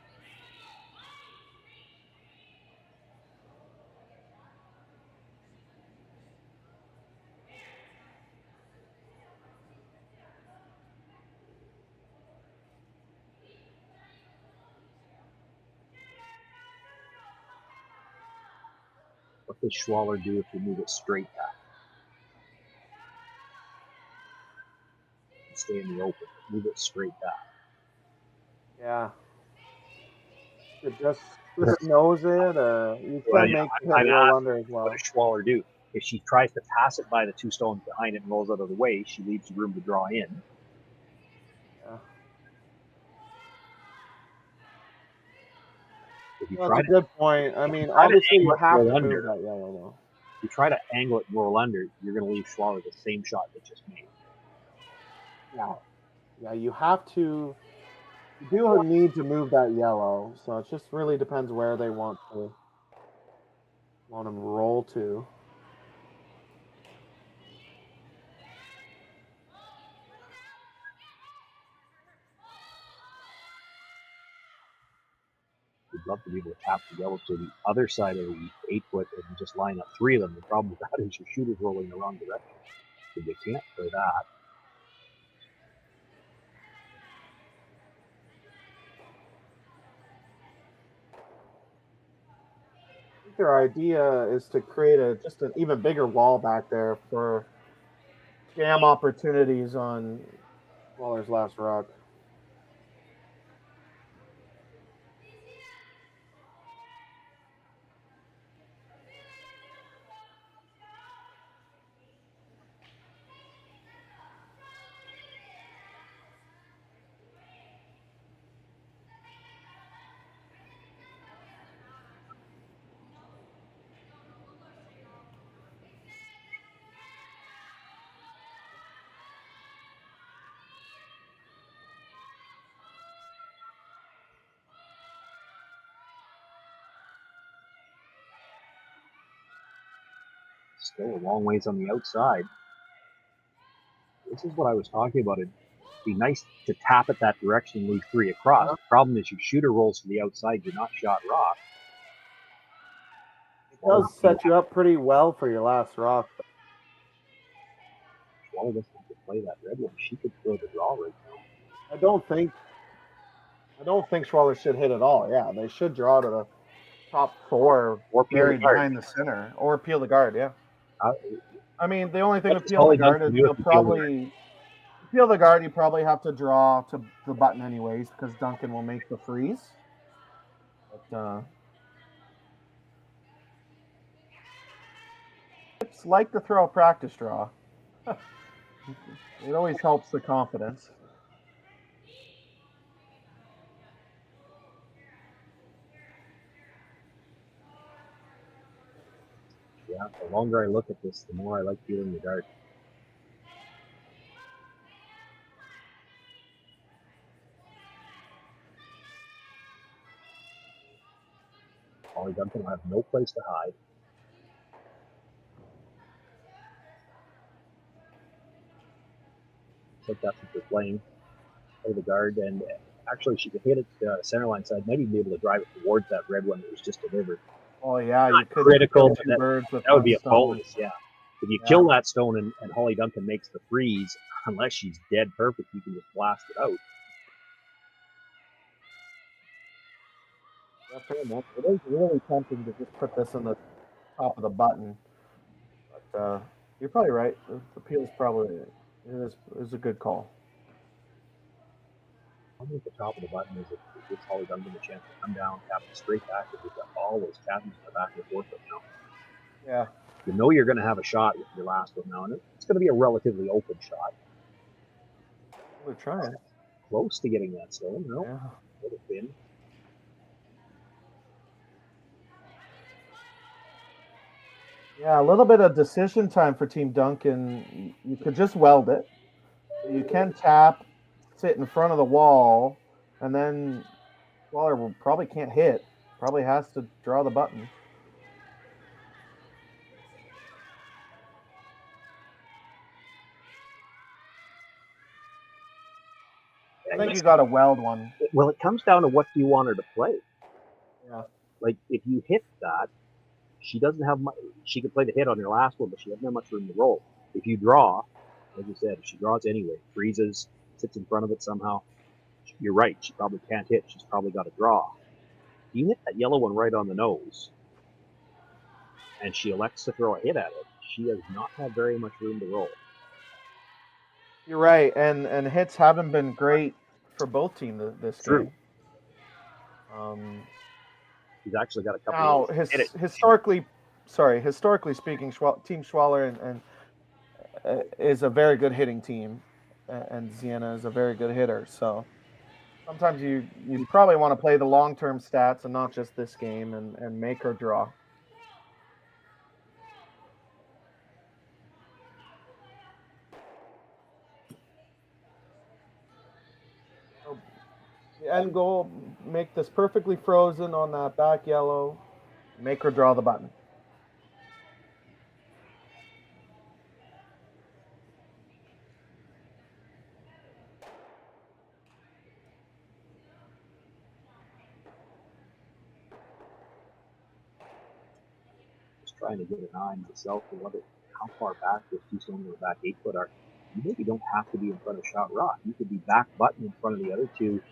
What does Schwaller do if you move it straight back? Stay in the open. Move it straight back. Yeah. It just knows it. You can make it roll under as well. What does Schwaller do? If she tries to pass it by the 2 stones behind it and rolls out of the way, she leaves room to draw in. Yeah. That's a good point. I mean, obviously you have to move that yellow, though. If you try to angle it and roll under, you're going to leave Schwaller the same shot they just made. Yeah, you have to. You do need to move that yellow, so it just really depends where they want them to roll to. We'd love to be able to tap the yellow to the other side of the 8-foot and just line up 3 of them. The problem with that is your shooter's rolling the wrong direction. So you can't play that. Their idea is to create just an even bigger wall back there for scam opportunities on Waller's last rock. Still a long ways on the outside. This is what I was talking about. It'd be nice to tap it that direction and leave 3 across. The problem is your shooter rolls to the outside. You're not shot rock. It does set you up pretty well for your last rock. Waller doesn't have to play that red one. She could throw the draw right now. I don't think Schwaller should hit at all. Yeah, they should draw to the top 4 or buried behind the center or peel the guard. Yeah. I mean, the only thing to peel the guard is you'll probably peel the guard. You probably have to draw to the button anyways because Duncan will make the freeze. But it's like to throw a practice draw. It always helps the confidence. Yeah, the longer I look at this, the more I like feeling the dart. Hollie Duncan will have no place to hide. I think that's what they're playing. Play the guard, and actually she could hit it center line side, might even be able to drive it towards that red one that was just delivered. Oh yeah, Not you could critical, kill but two birds with that would one be a stone. bonus, yeah. If you kill that stone and Hollie Duncan makes the freeze, unless she's dead perfect, you can just blast it out. Yeah, fair enough. It is really tempting to just put this in the top of the button, but you're probably right. The peel is probably is a good call. I think the top of the button is it gives Hollie Duncan a chance to come down, tap it straight back, if you've got all those cabins in the back of the forefoot now. Yeah. You know you're going to have a shot with your last one now, and it's going to be a relatively open shot. We're trying. Close to getting that stone, no? Yeah. Would have been. Yeah, a little bit of decision time for Team Duncan. You could just weld it. You can tap, sit in front of the wall, and then Schwaller probably can't hit. Probably has to draw the button. I think you got to weld one. Well, it comes down to what do you want her to play. Yeah. Like, if you hit that, she doesn't have much. She could play the hit on your last one, but she doesn't have much room to roll. If you draw, like you said, if she draws anyway, freezes, sits in front of it somehow, you're right. She probably can't hit. She's probably got to draw. If you hit that yellow one right on the nose, and she elects to throw a hit at it, she does not have very much room to roll. You're right, and hits haven't been great for both teams this game. He's actually got a couple. Now, historically speaking, Team Schwaller is a very good hitting team, and Xenia is a very good hitter. So sometimes you probably want to play the long-term stats and not just this game and make her draw. The end goal, make this perfectly frozen on that back yellow, make her draw the button. Just trying to get an eye on myself to how far back this two stones on the back 8 foot are. You maybe don't have to be in front of shot rock. You could be back button in front of the other two.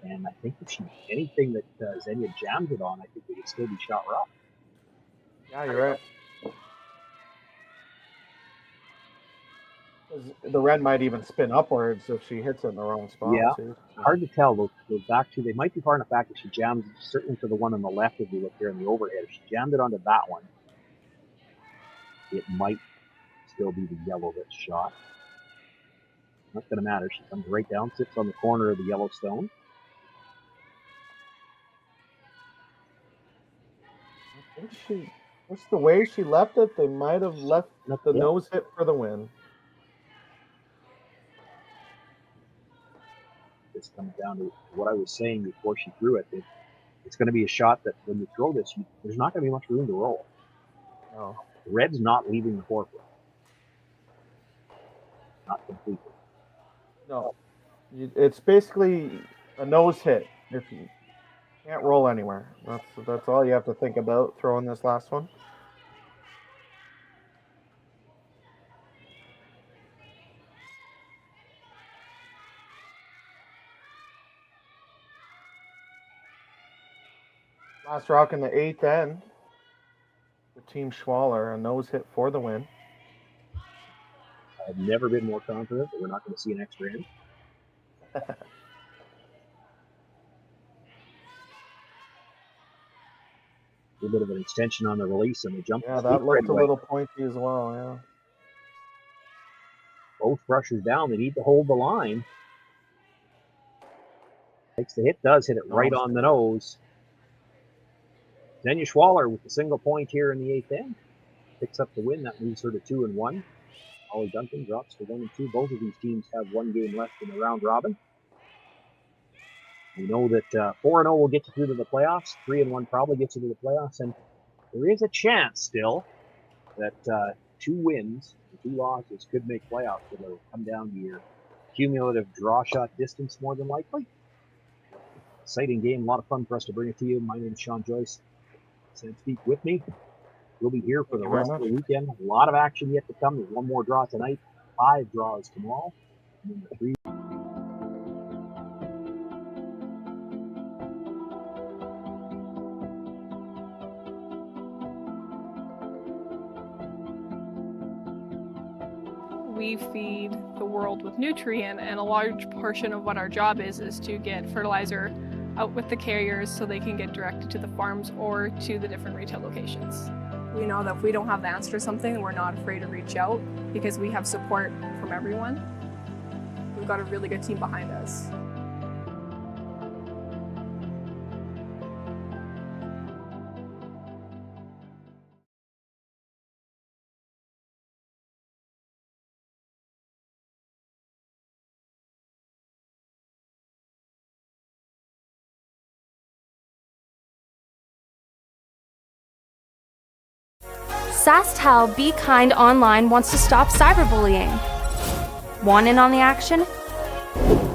And I think if anything that Xenia jams it on, I think it would still be shot rock. Yeah, you're right. The red might even spin upwards if she hits it in the wrong spot. Yeah, too. Hard to tell. Those back two, they might be far enough back if she jams it, certainly to the one on the left if you look here in the overhead. If she jammed it onto that one, it might still be the yellow that's shot. Not going to matter. She comes right down, sits on the corner of the yellow stone. I think just the way she left it, they might have left the nose hit for the win. This comes down to what I was saying before she threw it. It's going to be a shot that when you throw this, there's not going to be much room to roll. No. Red's not leaving the forefoot. Not completely. No. It's basically a nose hit. If you can't roll anywhere. That's all you have to think about throwing this last one. Last rock in the 8th end. The Team Schwaller, a nose hit for the win. I've never been more confident that we're not going to see an extra end. A little bit of an extension on the release and the jump. Yeah, that looked a little pointy as well, yeah. Both rushers down. They need to hold the line. Takes the hit, does hit it right on the nose. Xenia Schwaller with the single point here in the 8th end. picks up the win. That moves her to 2-1. Hollie Duncan drops to 1-2. Both of these teams have one game left in the round robin. We know that 4-0 will get you through to the playoffs. 3-1 probably gets you to the playoffs, and there is a chance still that 2 wins and 2 losses could make playoffs. It'll come down to your cumulative draw shot distance more than likely. Exciting game, a lot of fun for us to bring it to you. My name is Sean Joyce. Sam Speak with me. We'll be here for the rest of the weekend. A lot of action yet to come. There's one more draw tonight, 5 draws tomorrow, and then the 3. We feed the world with Nutrien, and a large portion of what our job is to get fertilizer out with the carriers so they can get directed to the farms or to the different retail locations. We know that if we don't have the answer to something, we're not afraid to reach out because we have support from everyone. We've got a really good team behind us. SaskTel Be Kind Online wants to stop cyberbullying. Want in on the action?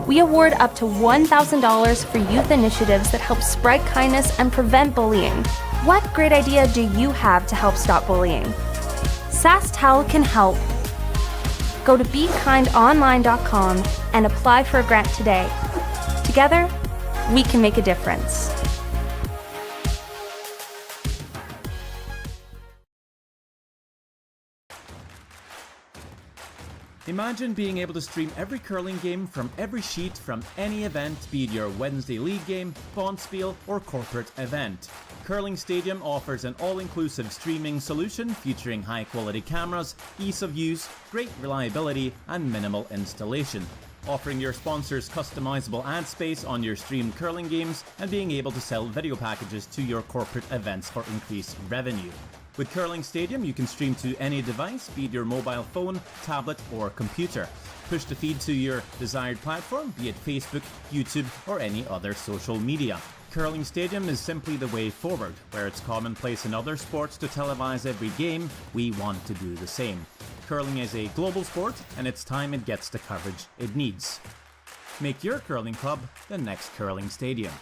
We award up to $1,000 for youth initiatives that help spread kindness and prevent bullying. What great idea do you have to help stop bullying? SaskTel can help. Go to BeKindOnline.com and apply for a grant today. Together, we can make a difference. Imagine being able to stream every curling game from every sheet from any event, be it your Wednesday league game, bonspiel, or corporate event. Curling Stadium offers an all-inclusive streaming solution featuring high-quality cameras, ease of use, great reliability, and minimal installation. Offering your sponsors customizable ad space on your streamed curling games and being able to sell video packages to your corporate events for increased revenue. With Curling Stadium, you can stream to any device, be it your mobile phone, tablet, or computer. Push the feed to your desired platform, be it Facebook, YouTube, or any other social media. Curling Stadium is simply the way forward. Where it's commonplace in other sports to televise every game, we want to do the same. Curling is a global sport, and it's time it gets the coverage it needs. Make your curling club the next Curling Stadium.